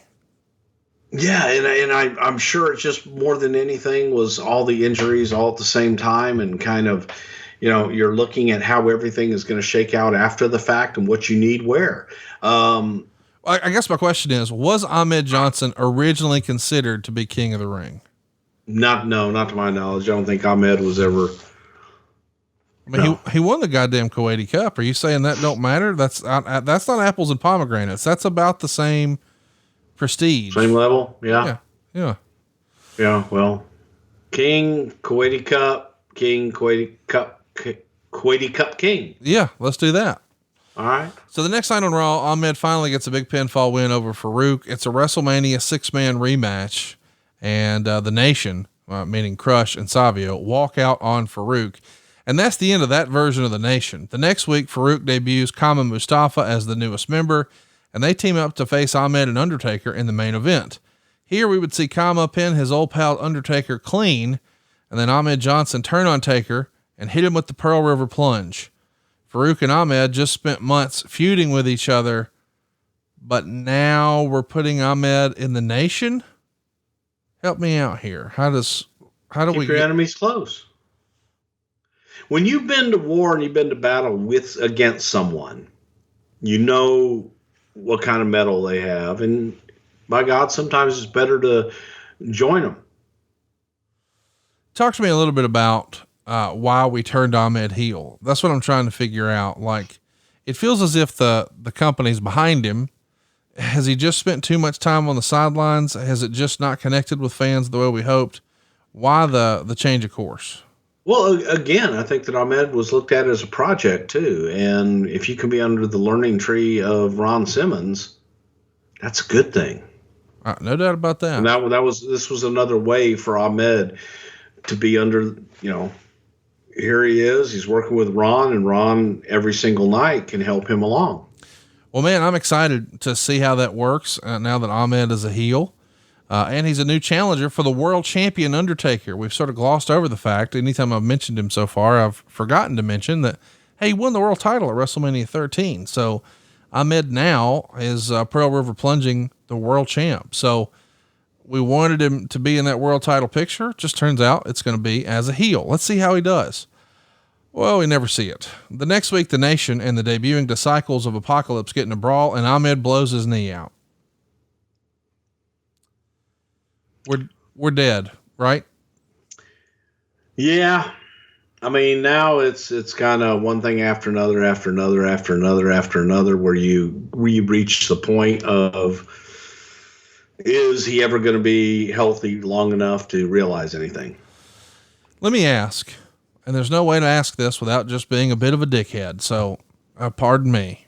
Yeah. And I'm sure it's just more than anything was all the injuries all at the same time, and kind of, you're looking at how everything is going to shake out after the fact and what you need where. I guess my question is, was Ahmed Johnson originally considered to be King of the Ring? Not to my knowledge. I don't think Ahmed was ever. I mean, he won the goddamn Kuwaiti Cup. Are you saying that don't matter? That's not apples and pomegranates. That's about the same prestige. Same level. Yeah. Yeah. Well, King, Kuwaiti Cup, King, Kuwaiti Cup, Kuwaiti Cup King. Yeah. Let's do that. All right. So the next night on Raw, Ahmed finally gets a big pinfall win over Farouk. It's a WrestleMania 6-man rematch, and the Nation, meaning Crush and Savio, walk out on Farouk. And that's the end of that version of the Nation. The next week, Farouk debuts Kama Mustafa as the newest member, and they team up to face Ahmed and Undertaker in the main event. Here we would see Kama pin his old pal Undertaker clean, and then Ahmed Johnson turn on Taker and hit him with the Pearl River Plunge. Farouk and Ahmed just spent months feuding with each other, but now we're putting Ahmed in the Nation. Help me out here. How do Keep we your enemies close? When you've been to war and you've been to battle against someone, you know what kind of metal they have, and by God, sometimes it's better to join them. Talk to me a little bit about why we turned Ahmed heel. That's what I'm trying to figure out. Like, it feels as if the company's behind him. Has he just spent too much time on the sidelines? Has it just not connected with fans the way we hoped? Why the change of course? Well, again, I think that Ahmed was looked at as a project too. And if you can be under the learning tree of Ron Simmons, that's a good thing. No doubt about that. And this was another way for Ahmed to be under, here he is, he's working with Ron, and Ron every single night can help him along. Well, man, I'm excited to see how that works now that Ahmed is a heel. And he's a new challenger for the world champion Undertaker. We've sort of glossed over the fact, anytime I've mentioned him so far, I've forgotten to mention that, hey, he won the world title at WrestleMania 13. So Ahmed now is Pearl River plunging the world champ. So we wanted him to be in that world title picture. Just turns out it's going to be as a heel. Let's see how he does. Well, we never see it. The next week, the Nation and the debuting Disciples of Apocalypse get in a brawl, and Ahmed blows his knee out. We're dead, right? Yeah. I mean, now it's kind of one thing after another, where you reach the point of, is he ever going to be healthy long enough to realize anything? Let me ask, and there's no way to ask this without just being a bit of a dickhead. So pardon me.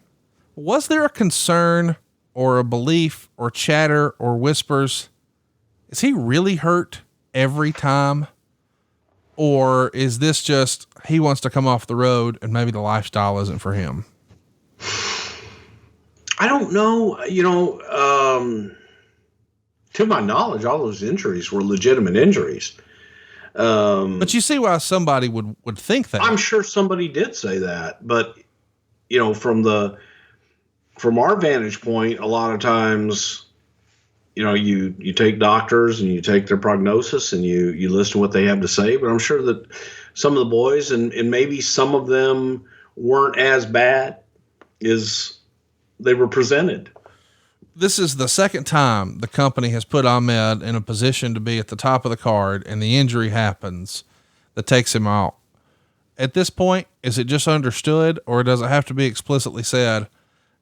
Was there a concern or a belief or chatter or whispers? Is he really hurt every time? Or is this just, he wants to come off the road and maybe the lifestyle isn't for him? I don't know. To my knowledge, all those injuries were legitimate injuries. But you see why somebody would think that. I'm sure somebody did say that, but from our vantage point, a lot of times, you take doctors and you take their prognosis and you listen to what they have to say, but I'm sure that some of the boys and maybe some of them weren't as bad as they were presented. This is the second time the company has put Ahmed in a position to be at the top of the card, and the injury happens that takes him out. At this point, is it just understood, or does it have to be explicitly said,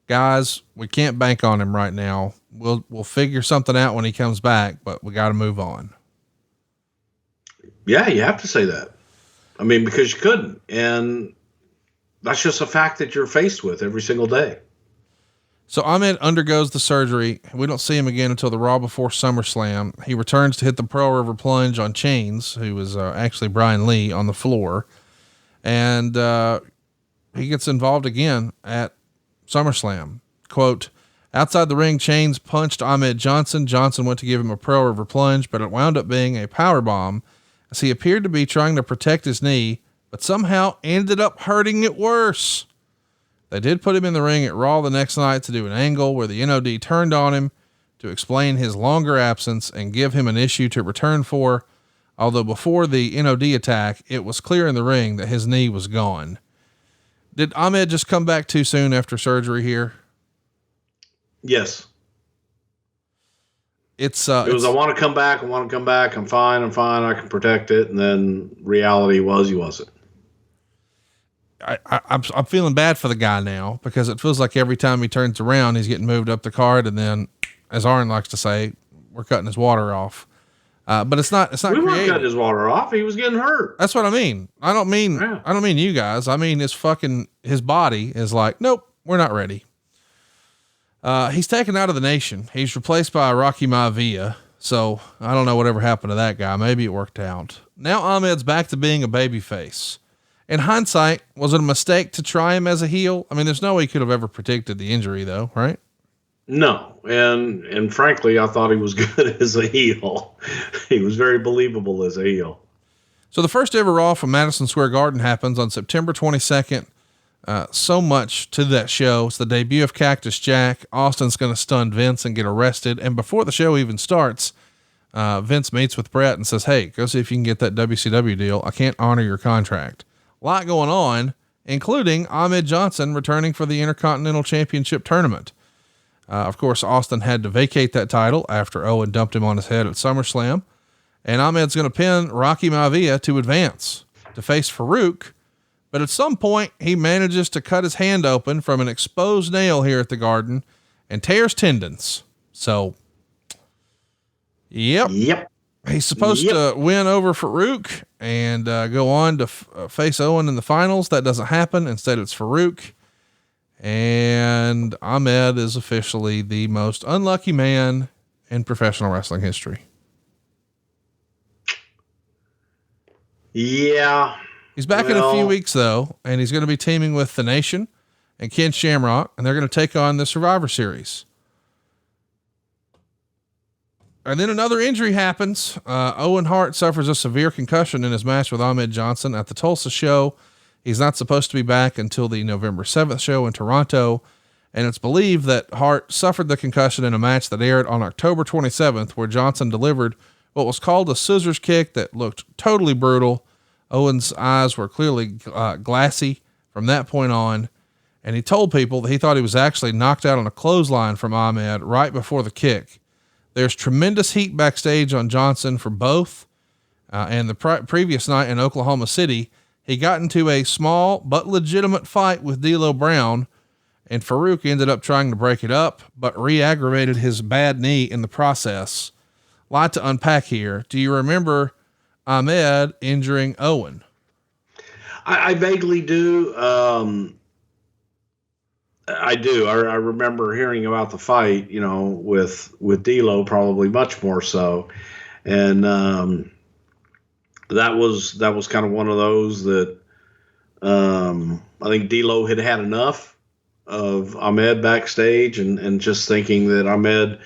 guys, we can't bank on him right now. We'll figure something out when he comes back, but we got to move on. Yeah, you have to say that. I mean, because you couldn't, and that's just a fact that you're faced with every single day. So Ahmed undergoes the surgery. We don't see him again until the Raw before SummerSlam. He returns to hit the Pearl River Plunge on Chains, who was actually Brian Lee, on the floor. And he gets involved again at SummerSlam. Quote, outside the ring, Chains punched Ahmed Johnson. Johnson went to give him a Pearl River Plunge, but it wound up being a power bomb, as he appeared to be trying to protect his knee, but somehow ended up hurting it worse. They did put him in the ring at Raw the next night to do an angle where the NOD turned on him to explain his longer absence and give him an issue to return for. Although before the NOD attack, it was clear in the ring that his knee was gone. Did Ahmed just come back too soon after surgery here? Yes. It was, I want to come back. I'm fine. I can protect it. And then reality was he wasn't. I'm feeling bad for the guy now, because it feels like every time he turns around, he's getting moved up the card. And then, as Arn likes to say, we're cutting his water off. But it's not we weren't cutting his water off. He was getting hurt. That's what I mean. I don't mean you guys. I mean, his body is like, nope, we're not ready. He's taken out of the nation. He's replaced by Rocky Maivia. So I don't know whatever happened to that guy. Maybe it worked out. Now Ahmed's back to being a babyface. In hindsight, was it a mistake to try him as a heel? I mean, there's no way he could have ever predicted the injury though, right? No. And frankly, I thought he was good as a heel. He was very believable as a heel. So the first ever Raw from Madison Square Garden happens on September 22nd. So much to that show. It's the debut of Cactus Jack. Austin's going to stun Vince and get arrested. And before the show even starts, Vince meets with Brett and says, "Hey, go see if you can get that WCW deal. I can't honor your contract." A lot going on, including Ahmed Johnson returning for the Intercontinental Championship tournament. Of course, Austin had to vacate that title after Owen dumped him on his head at SummerSlam. And Ahmed's going to pin Rocky Maivia to advance to face Farouk. But at some point, he manages to cut his hand open from an exposed nail here at the Garden and tears tendons. So, yep. He's supposed to win over Farouk and go on to face Owen in the finals. That doesn't happen. Instead, it's Farouk. And Ahmed is officially the most unlucky man in professional wrestling history. Yeah. He's back in a few weeks though, and he's going to be teaming with The Nation and Ken Shamrock, and they're going to take on the Survivor Series. And then another injury happens. Owen Hart suffers a severe concussion in his match with Ahmed Johnson at the Tulsa show. He's not supposed to be back until the November 7th show in Toronto. And it's believed that Hart suffered the concussion in a match that aired on October 27th, where Johnson delivered what was called a scissors kick that looked totally brutal. Owen's eyes were clearly glassy from that point on. And he told people that he thought he was actually knocked out on a clothesline from Ahmed right before the kick. There's tremendous heat backstage on Johnson for both. And the previous night in Oklahoma City, he got into a small but legitimate fight with D'Lo Brown, and Farouk ended up trying to break it up, but re-aggravated his bad knee in the process. A lot to unpack here. Do you remember Ahmed injuring Owen? I vaguely do. I do. I remember hearing about the fight, with D'Lo, probably much more so. And, that was kind of one of those that, I think D'Lo had enough of Ahmed backstage and just thinking that Ahmed,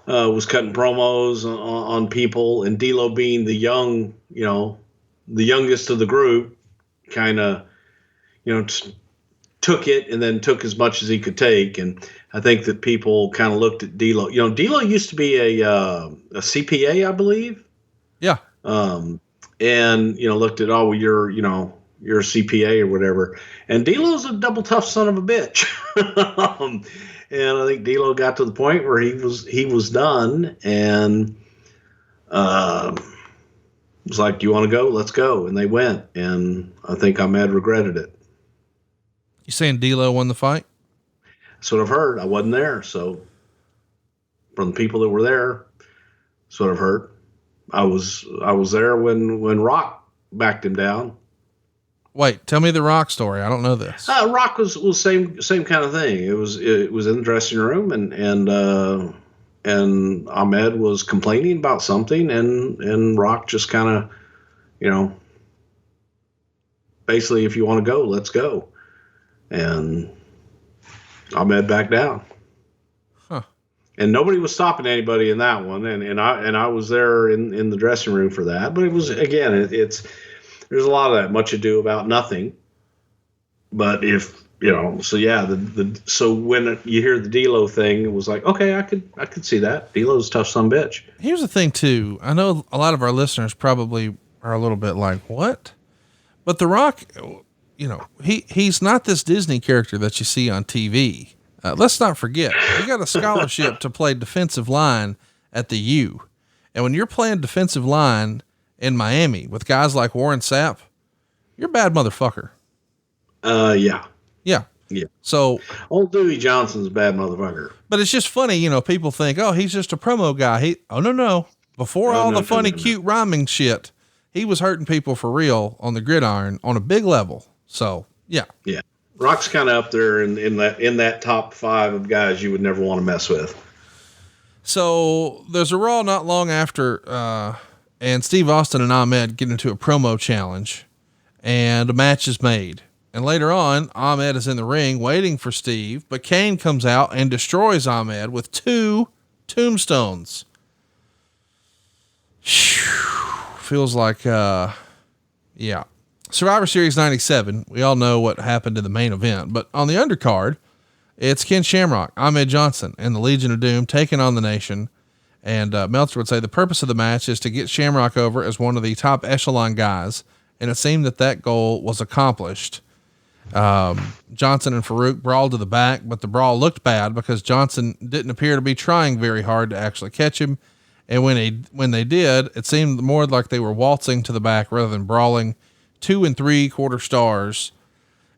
was cutting promos on people, and D'Lo being the youngest of the group, kind of, took it and then took as much as he could take. And I think that people kind of looked at D'Lo. D'Lo used to be a CPA, I believe. Yeah. And looked at, you're a CPA or whatever. And D'Lo's a double tough son of a bitch. And I think D'Lo got to the point where he was done, and was like, "Do you want to go? Let's go." And they went. And I think Ahmed regretted it. You saying D'Lo won the fight? That's what I've heard. I wasn't there, so from the people that were there, that's what I've heard. I was there when Rock backed him down. Wait, tell me the Rock story. I don't know this. Rock was same kind of thing. It was in the dressing room, and Ahmed was complaining about something, and Rock just kind of, basically, if you want to go, let's go. And Ahmed backed down. Huh. And nobody was stopping anybody in that one. And I was there in the dressing room for that. But it was, again, it's there's a lot of that, much ado about nothing. But if, so yeah, so when you hear the D'Lo thing, it was like, okay, I could see that. D'Lo's a tough son of a bitch. Here's the thing too. I know a lot of our listeners probably are a little bit like, what? But The Rock, he's not this Disney character that you see on TV. Let's not forget, he got a scholarship to play defensive line at the U. And when you're playing defensive line in Miami with guys like Warren Sapp, you're a bad motherfucker. Yeah. Yeah. Yeah. So old Dewey Johnson's a bad motherfucker. But it's just funny, people think, oh, he's just a promo guy. No. Before cute rhyming shit, he was hurting people for real on the gridiron on a big level. So yeah. Rock's kind of up there in that top 5 of guys you would never want to mess with. So there's a Raw not long after, and Steve Austin and Ahmed get into a promo challenge, and a match is made. And later on, Ahmed is in the ring waiting for Steve, but Kane comes out and destroys Ahmed with 2 tombstones. Feels like, yeah. Survivor Series 97. We all know what happened in the main event, but on the undercard, it's Ken Shamrock, Ahmed Johnson, and the Legion of Doom taking on the Nation. And Meltzer would say the purpose of the match is to get Shamrock over as one of the top echelon guys. And it seemed that goal was accomplished. Johnson and Farouk brawled to the back, but the brawl looked bad because Johnson didn't appear to be trying very hard to actually catch him. And when they did, it seemed more like they were waltzing to the back rather than brawling. 2 3/4 stars.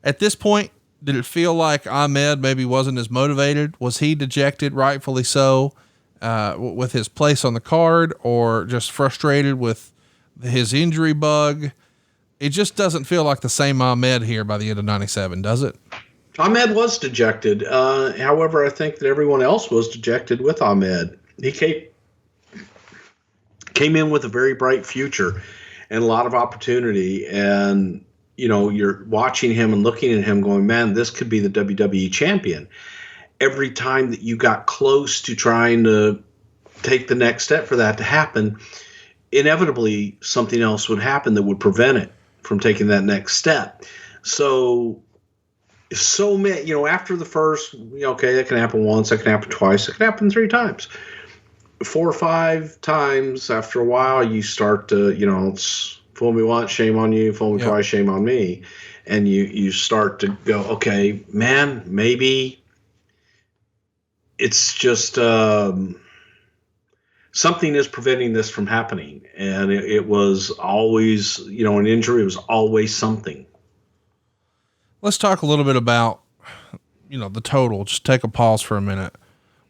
At this point, did it feel like Ahmed maybe wasn't as motivated? Was he dejected, rightfully so, with his place on the card, or just frustrated with his injury bug? It just doesn't feel like the same Ahmed here by the end of 97, does it? Ahmed was dejected. However, I think that everyone else was dejected with Ahmed. He came in with a very bright future and a lot of opportunity. And, you know, you're watching him and looking at him going, man, this could be the WWE champion. Every time that you got close to trying to take the next step for that to happen, inevitably something else would happen that would prevent it from taking that next step. So many, you know, after the first, okay, that can happen once, that can happen twice, it can happen 3 times. 4 or 5 times after a while, you start to, it's fool me once, shame on you, fool me twice, shame on me. And you start to go, okay, man, maybe it's just something is preventing this from happening. And it was always, an injury was always something. Let's talk a little bit about, the total. Just take a pause for a minute.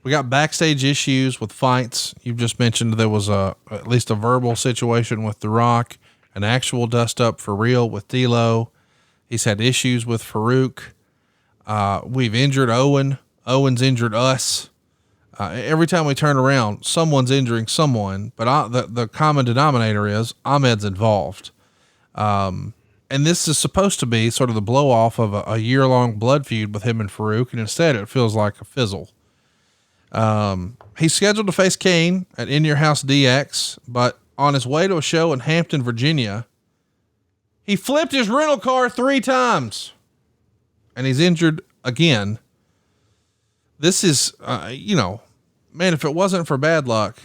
We got backstage issues with fights. You've just mentioned there was at least a verbal situation with The Rock, an actual dust up for real with D'Lo. He's had issues with Farouk. We've injured Owen. Owen's injured us. Every time we turn around, someone's injuring someone, but the common denominator is Ahmed's involved. And this is supposed to be sort of the blow off of a year-long blood feud with him and Farouk. And instead it feels like a fizzle. He's scheduled to face Kane at In Your House DX, but on his way to a show in Hampton, Virginia, he flipped his rental car 3 times and he's injured again. This is, man, if it wasn't for bad luck,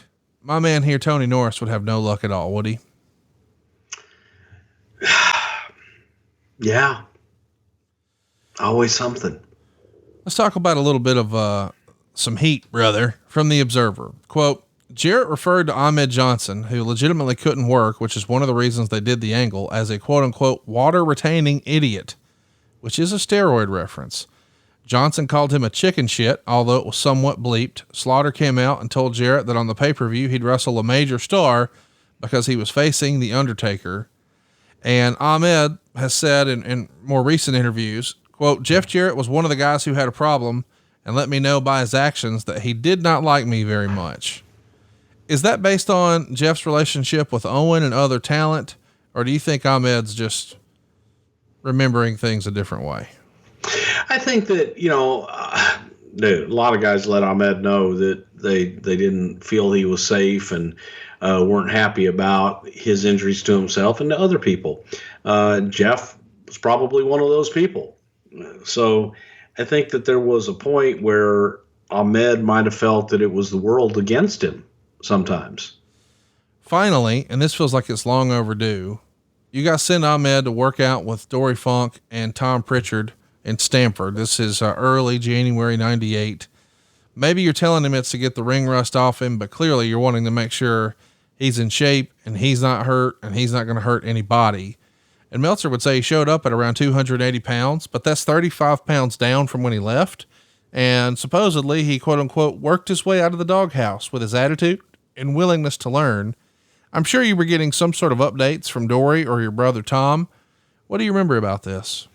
my man here, Tony Norris, would have no luck at all, would he? Yeah. Always something. Let's talk about a little bit of, some heat, brother, from the Observer. Quote, Jarrett referred to Ahmed Johnson, who legitimately couldn't work, which is one of the reasons they did the angle, as a quote unquote water retaining idiot, which is a steroid reference. Johnson called him a chicken shit, although it was somewhat bleeped. Slaughter came out and told Jarrett that on the pay-per-view, he'd wrestle a major star because he was facing The Undertaker. And Ahmed has said in more recent interviews, quote, Jeff Jarrett was one of the guys who had a problem and let me know by his actions that he did not like me very much. Is that based on Jeff's relationship with Owen and other talent? Or do you think Ahmed's just remembering things a different way? I think that, a lot of guys let Ahmed know that they didn't feel he was safe and weren't happy about his injuries to himself and to other people. Jeff was probably one of those people. So I think that there was a point where Ahmed might have felt that it was the world against him sometimes. Finally, and this feels like it's long overdue, you got to send Ahmed to work out with Dory Funk and Tom Prichard in Stamford. This is early January 98. Maybe you're telling him it's to get the ring rust off him, but clearly you're wanting to make sure he's in shape and he's not hurt and he's not going to hurt anybody. And Meltzer would say he showed up at around 280 pounds, but that's 35 pounds down from when he left. And supposedly he quote unquote worked his way out of the doghouse with his attitude and willingness to learn. I'm sure you were getting some sort of updates from Dory or your brother Tom. What do you remember about this?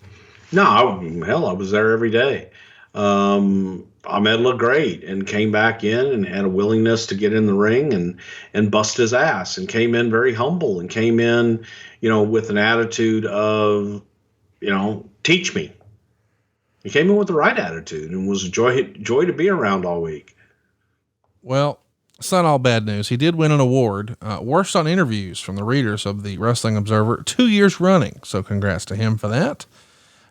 No, I was there every day. Ahmed looked great and came back in and had a willingness to get in the ring and bust his ass, and came in very humble, and came in, with an attitude of, teach me. He came in with the right attitude and was a joy to be around all week. Well, it's not all bad news. He did win an award, worst on interviews from the readers of the Wrestling Observer 2 years running. So congrats to him for that.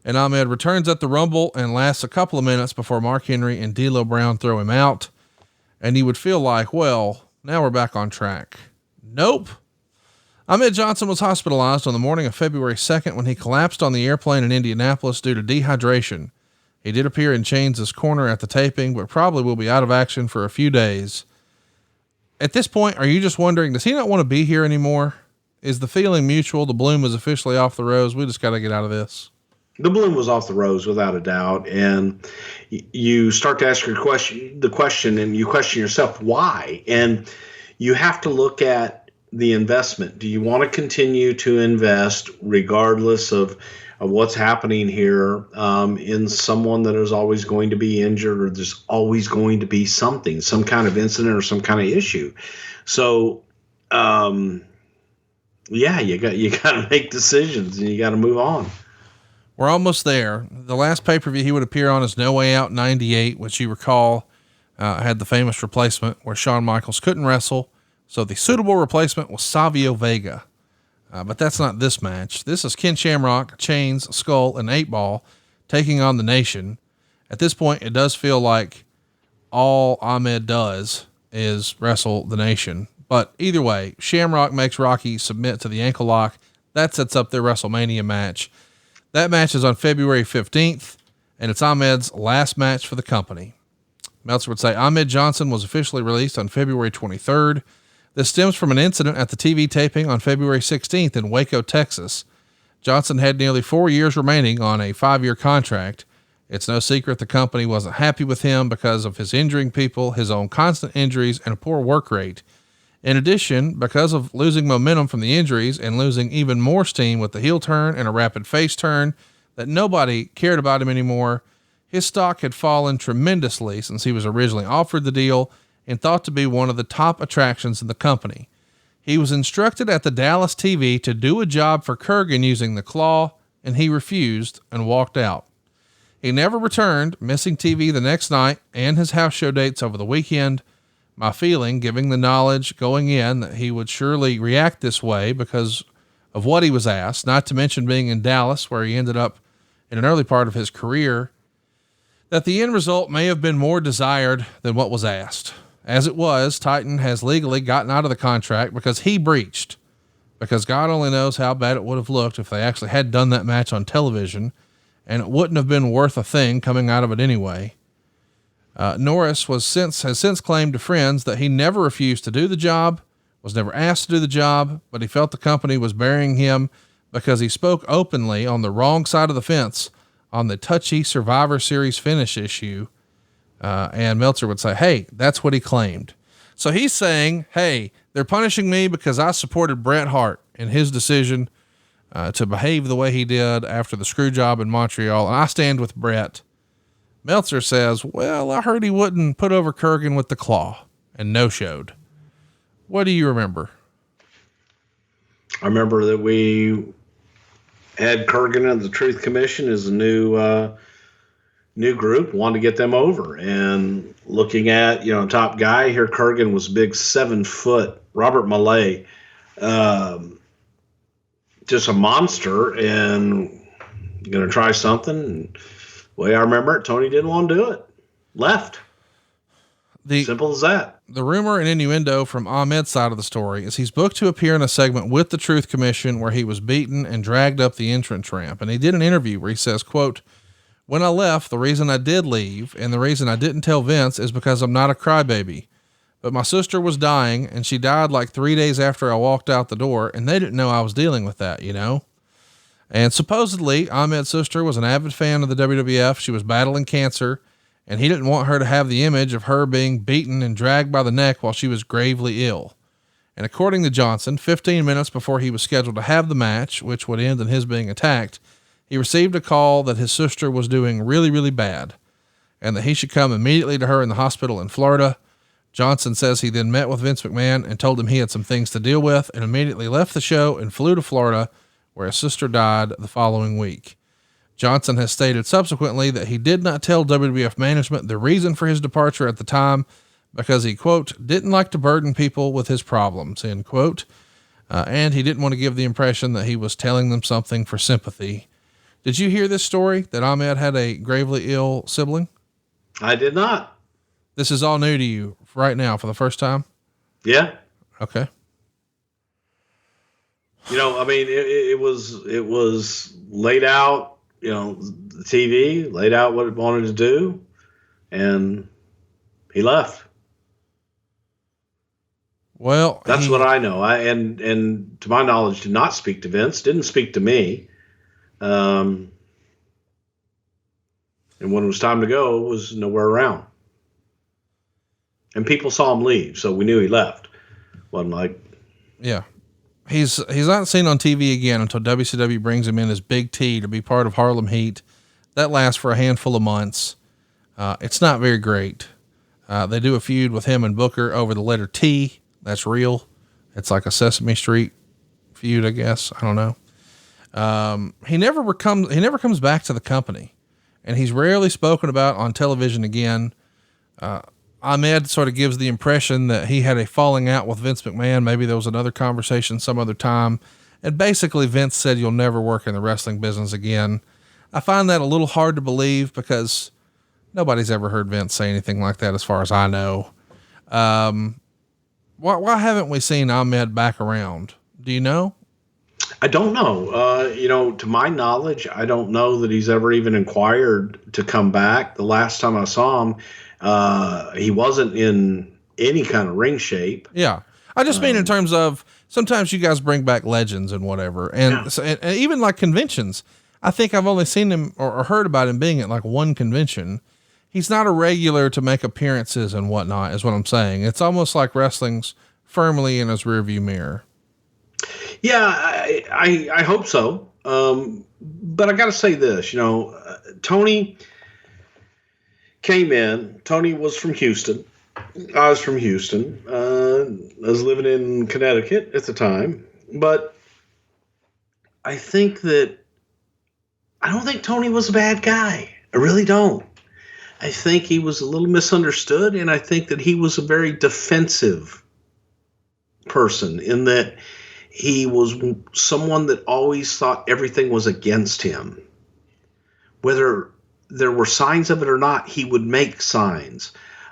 And Ahmed returns at the Rumble and lasts a couple of minutes before Mark Henry and D'Lo Brown throw him out. And you would feel like, well, now we're back on track. Nope. Ahmed Johnson was hospitalized on the morning of February 2nd when he collapsed on the airplane in Indianapolis due to dehydration. He did appear in Chains' corner at the taping, but probably will be out of action for a few days. At this point, are you just wondering, does he not want to be here anymore? Is the feeling mutual? The bloom is officially off the rose. We just got to get out of this. The bloom was off the rose without a doubt. And you start to ask the question, and you question yourself, why? And you have to look at the investment. Do you want to continue to invest regardless of what's happening here, in someone that is always going to be injured, or there's always going to be something, some kind of incident or some kind of issue? So, you got to make decisions, and you got to move on. We're almost there. The last pay-per-view he would appear on is No Way Out 98, which you recall, had the famous replacement where Shawn Michaels couldn't wrestle. So the suitable replacement was Savio Vega. But that's not this match. This is Ken Shamrock, Chains, Skull, and 8-Ball taking on the Nation. At this point, it does feel like all Ahmed does is wrestle the Nation. But either way, Shamrock makes Rocky submit to the ankle lock. That sets up their WrestleMania match. That match is on February 15th, and it's Ahmed's last match for the company. Meltzer would say Ahmed Johnson was officially released on February 23rd. This stems from an incident at the TV taping on February 16th in Waco, Texas. Johnson had nearly 4 years remaining on a 5-year contract. It's no secret the company wasn't happy with him because of his injuring people, his own constant injuries, and a poor work rate. In addition, because of losing momentum from the injuries and losing even more steam with the heel turn and a rapid face turn that nobody cared about him anymore, his stock had fallen tremendously since he was originally offered the deal and thought to be one of the top attractions in the company. He was instructed at the Dallas TV to do a job for Kurgan using the claw, and he refused and walked out. He never returned, missing TV the next night and his house show dates over the weekend. My feeling, giving the knowledge going in that he would surely react this way because of what he was asked, not to mention being in Dallas, where he ended up in an early part of his career, that the end result may have been more desired than what was asked. As it was, Titan has legally gotten out of the contract because he breached, because God only knows how bad it would have looked if they actually had done that match on television, and it wouldn't have been worth a thing coming out of it anyway. Norris has since claimed to friends that he never refused to do the job, was never asked to do the job, but he felt the company was burying him because he spoke openly on the wrong side of the fence on the touchy Survivor Series finish issue. And Meltzer would say, hey, that's what he claimed. So he's saying, hey, they're punishing me because I supported Bret Hart in his decision to behave the way he did after the screw job in Montreal. And I stand with Bret. Meltzer says, well, I heard he wouldn't put over Kurgan with the claw and no-showed. What do you remember? I remember that we had Kurgan and the Truth Commission as a new group, wanted to get them over. And looking at, top guy here, Kurgan was big 7 foot, Robert Malay, just a monster, and going to try something. And the way I remember it, Tony didn't want to do it. Left. Simple as that. The rumor and innuendo from Ahmed's side of the story is he's booked to appear in a segment with the Truth Commission where he was beaten and dragged up the entrance ramp. And he did an interview where he says, quote, when I left, the reason I did leave and the reason I didn't tell Vince is because I'm not a crybaby. But my sister was dying and she died like 3 days after I walked out the door, and they didn't know I was dealing with that, And supposedly Ahmed's sister was an avid fan of the WWF. She was battling cancer, and he didn't want her to have the image of her being beaten and dragged by the neck while she was gravely ill. And according to Johnson, 15 minutes before he was scheduled to have the match, which would end in his being attacked, He received a call that his sister was doing really, really bad and that he should come immediately to her in the hospital in Florida. Johnson says he then met with Vince McMahon and told him he had some things to deal with and immediately left the show and flew to Florida, where his sister died the following week. Johnson has stated subsequently that he did not tell WWF management the reason for his departure at the time because he, quote, didn't like to burden people with his problems, end quote. And he didn't want to give the impression that he was telling them something for sympathy. Did you hear this story that Ahmed had a gravely ill sibling? I did not. This is all new to you right now for the first time? Yeah. Okay. You know, I mean, it was laid out, you know, the TV laid out what it wanted to do, and he left. Well, that's what I know. And to my knowledge, did not speak to Vince, didn't speak to me. And when it was time to go, was nowhere around. And people saw him leave, so we knew he left. Wasn't like, yeah, he's not seen on TV again until WCW brings him in as Big T to be part of Harlem Heat. That lasts for a handful of months. It's not very great. They do a feud with him and Booker over the letter T. That's real. It's like a Sesame Street feud, I guess. I don't know. He never comes back to the company, and he's rarely spoken about on television again. Ahmed sort of gives the impression that he had a falling out with Vince McMahon. Maybe there was another conversation some other time. And basically Vince said, you'll never work in the wrestling business again. I find that a little hard to believe because nobody's ever heard Vince say anything like that as far as I know. Why haven't we seen Ahmed back around? Do you know? I don't know. You know, to my knowledge, I don't know that he's ever even inquired to come back. The last time I saw him, he wasn't in any kind of ring shape. Yeah. I just mean in terms of sometimes you guys bring back legends and whatever. And, yeah. And even like conventions, I think I've only seen him or heard about him being at like one convention. He's not a regular to make appearances and whatnot is what I'm saying. It's almost like wrestling's firmly in his rearview mirror. Yeah, I hope so. But I got to say this, you know, Tony came in. Tony was from Houston. I was from Houston. I was living in Connecticut at the time. But I don't think Tony was a bad guy. I really don't. I think he was a little misunderstood, and I think that he was a very defensive person in that he was someone that always thought everything was against him. Whether there were signs of it or not, he would make signs.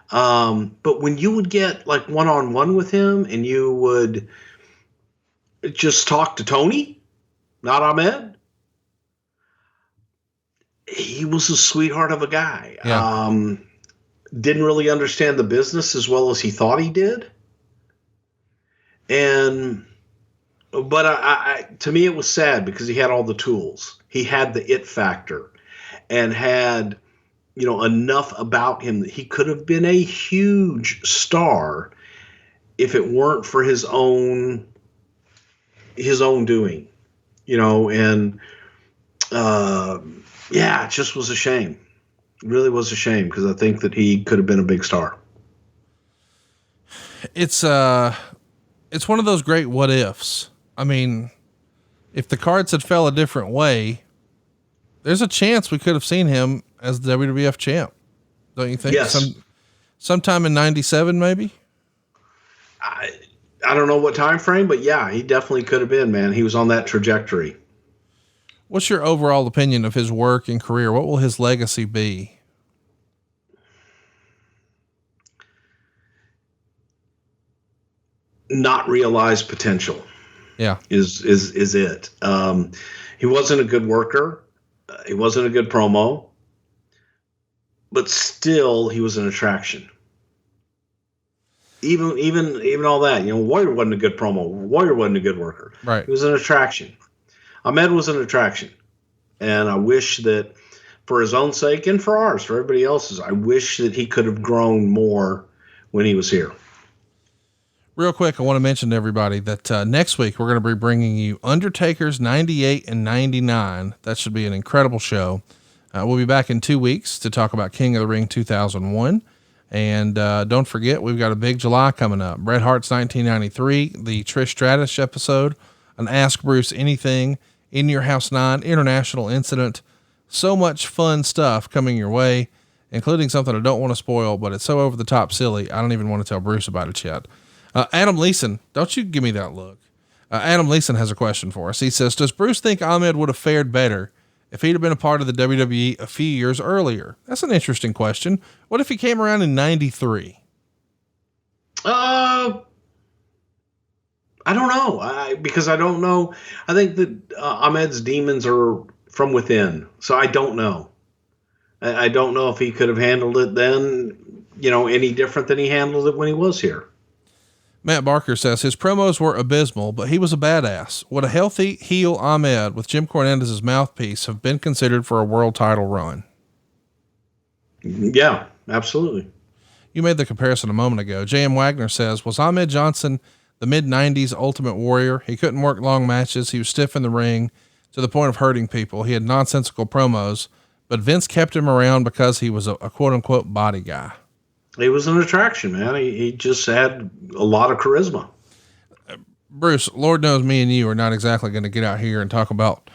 But when you would get like one-on-one with him and you would just talk to Tony, not Ahmed, he was a sweetheart of a guy. Yeah. Didn't really understand the business as well as he thought he did. But to me, it was sad because he had all the tools. He had the it factor and had, you know, enough about him that he could have been a huge star if it weren't for his own doing, you know, and, yeah, it just was a shame. It really was a shame because I think that he could have been a big star. It's one of those great what ifs. I mean, if the cards had fell a different way, there's a chance we could have seen him as the WWF champ. Don't you think? Yes. Sometime in 97, maybe. I don't know what time frame, but yeah, he definitely could have been, man. He was on that trajectory. What's your overall opinion of his work and career? What will his legacy be? Not realized potential. Yeah. Is it. He wasn't a good worker. He wasn't a good promo, but still he was an attraction. Even all that, you know, Warrior wasn't a good promo. Warrior wasn't a good worker. Right. He was an attraction. Ahmed was an attraction. And I wish that for his own sake and for ours, for everybody else's, I wish that he could have grown more when he was here. Real quick, I want to mention to everybody that next week we're going to be bringing you Undertaker's 98 and 99. That should be an incredible show. We'll be back in 2 weeks to talk about King of the Ring 2001. And don't forget, we've got a big July coming up. Bret Hart's 1993, the Trish Stratus episode, an Ask Bruce Anything, In Your House 9, International Incident. So much fun stuff coming your way, including something I don't want to spoil, but it's so over the top silly, I don't even want to tell Bruce about it yet. Adam Leeson, don't you give me that look. Adam Leeson has a question for us. He says, does Bruce think Ahmed would have fared better if he'd have been a part of the WWE a few years earlier? That's an interesting question. What if he came around in 93? I don't know. Because I don't know. I think that Ahmed's demons are from within. So I don't know. I don't know if he could have handled it then, any different than he handled it when he was here. Matt Barker says his promos were abysmal, but he was a badass. Would a healthy heel Ahmed with Jim Cornette as his mouthpiece have been considered for a world title run? Yeah, absolutely. You made the comparison a moment ago. J.M. Wagner says, was Ahmed Johnson the mid-90s Ultimate Warrior? He couldn't work long matches. He was stiff in the ring to the point of hurting people. He had nonsensical promos, but Vince kept him around because he was a quote-unquote body guy. He was an attraction, man. He just had a lot of charisma. Bruce, Lord knows me and you are not exactly going to get out here and talk about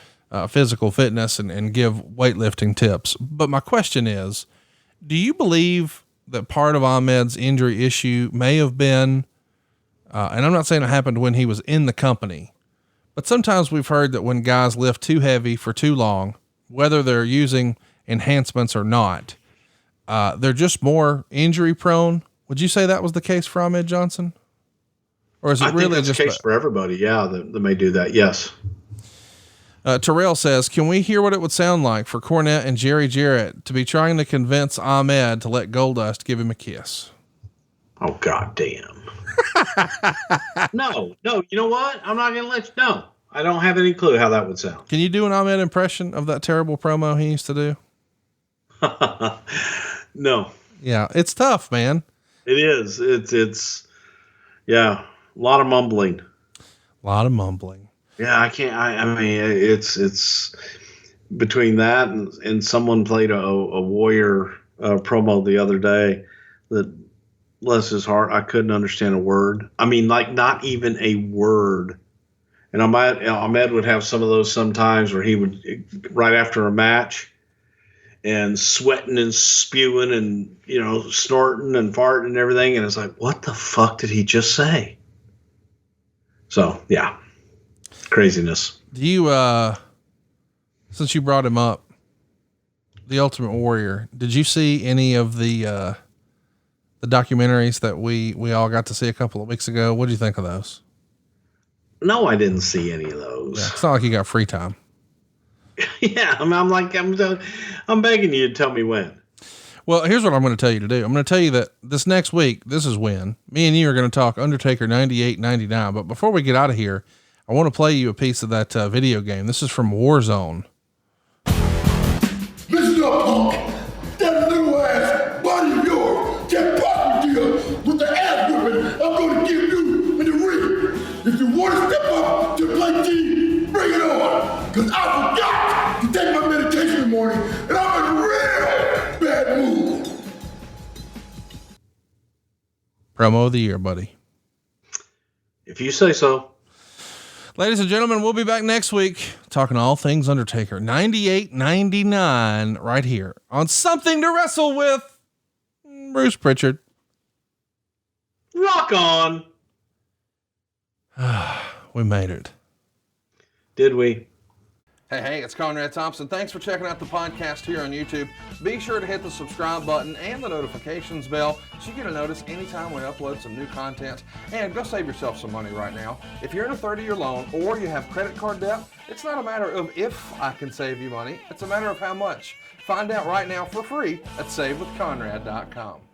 physical fitness and give weightlifting tips. But my question is, do you believe that part of Ahmed's injury issue may have been, and I'm not saying it happened when he was in the company, but sometimes we've heard that when guys lift too heavy for too long, whether they're using enhancements or not, they're just more injury prone. Would you say that was the case for Ahmed Johnson? Or is it really just the case for everybody? Yeah, that may do that. Yes. Terrell says, can we hear what it would sound like for Cornette and Jerry Jarrett to be trying to convince Ahmed to let Goldust give him a kiss? Oh, God damn. No, you know what? I'm not going to let you know. I don't have any clue how that would sound. Can you do an Ahmed impression of that terrible promo he used to do? No. Yeah, it's tough, man. It is. It's yeah, a lot of mumbling. Yeah, I can't. I mean, it's between that and someone played a Warrior promo the other day that, bless his heart, I couldn't understand a word. I mean, like not even a word. And Ahmed would have some of those sometimes where he would, right after a match, and sweating and spewing and, snorting and farting and everything. And it's like, what the fuck did he just say? So yeah, craziness. Do you, since you brought him up, the Ultimate Warrior, did you see any of the documentaries that we all got to see a couple of weeks ago? What do you think of those? No, I didn't see any of those. Yeah, it's not like you got free time. Yeah, I'm begging you to tell me when. Well, here's what I'm going to tell you to do. I'm going to tell you that this next week, this is when me and you are going to talk Undertaker 98, 99. But before we get out of here, I want to play you a piece of that video game. This is from Warzone. Listen up, punk. That little ass body of yours can't possibly deal with the ass whipping I'm going to give you in the ring. If you want to step up to play T, bring it on. Because I forgot to take my medication in the morning and I'm in a real bad mood. Promo of the year, buddy. If you say so. Ladies and gentlemen, we'll be back next week talking all things Undertaker 98, 99 right here on Something to Wrestle with Bruce Prichard. Rock on. We made it. Did we? Hey, it's Conrad Thompson. Thanks for checking out the podcast here on YouTube. Be sure to hit the subscribe button and the notifications bell so you get a notice anytime we upload some new content. And go save yourself some money right now. If you're in a 30-year loan or you have credit card debt, it's not a matter of if I can save you money. It's a matter of how much. Find out right now for free at SaveWithConrad.com.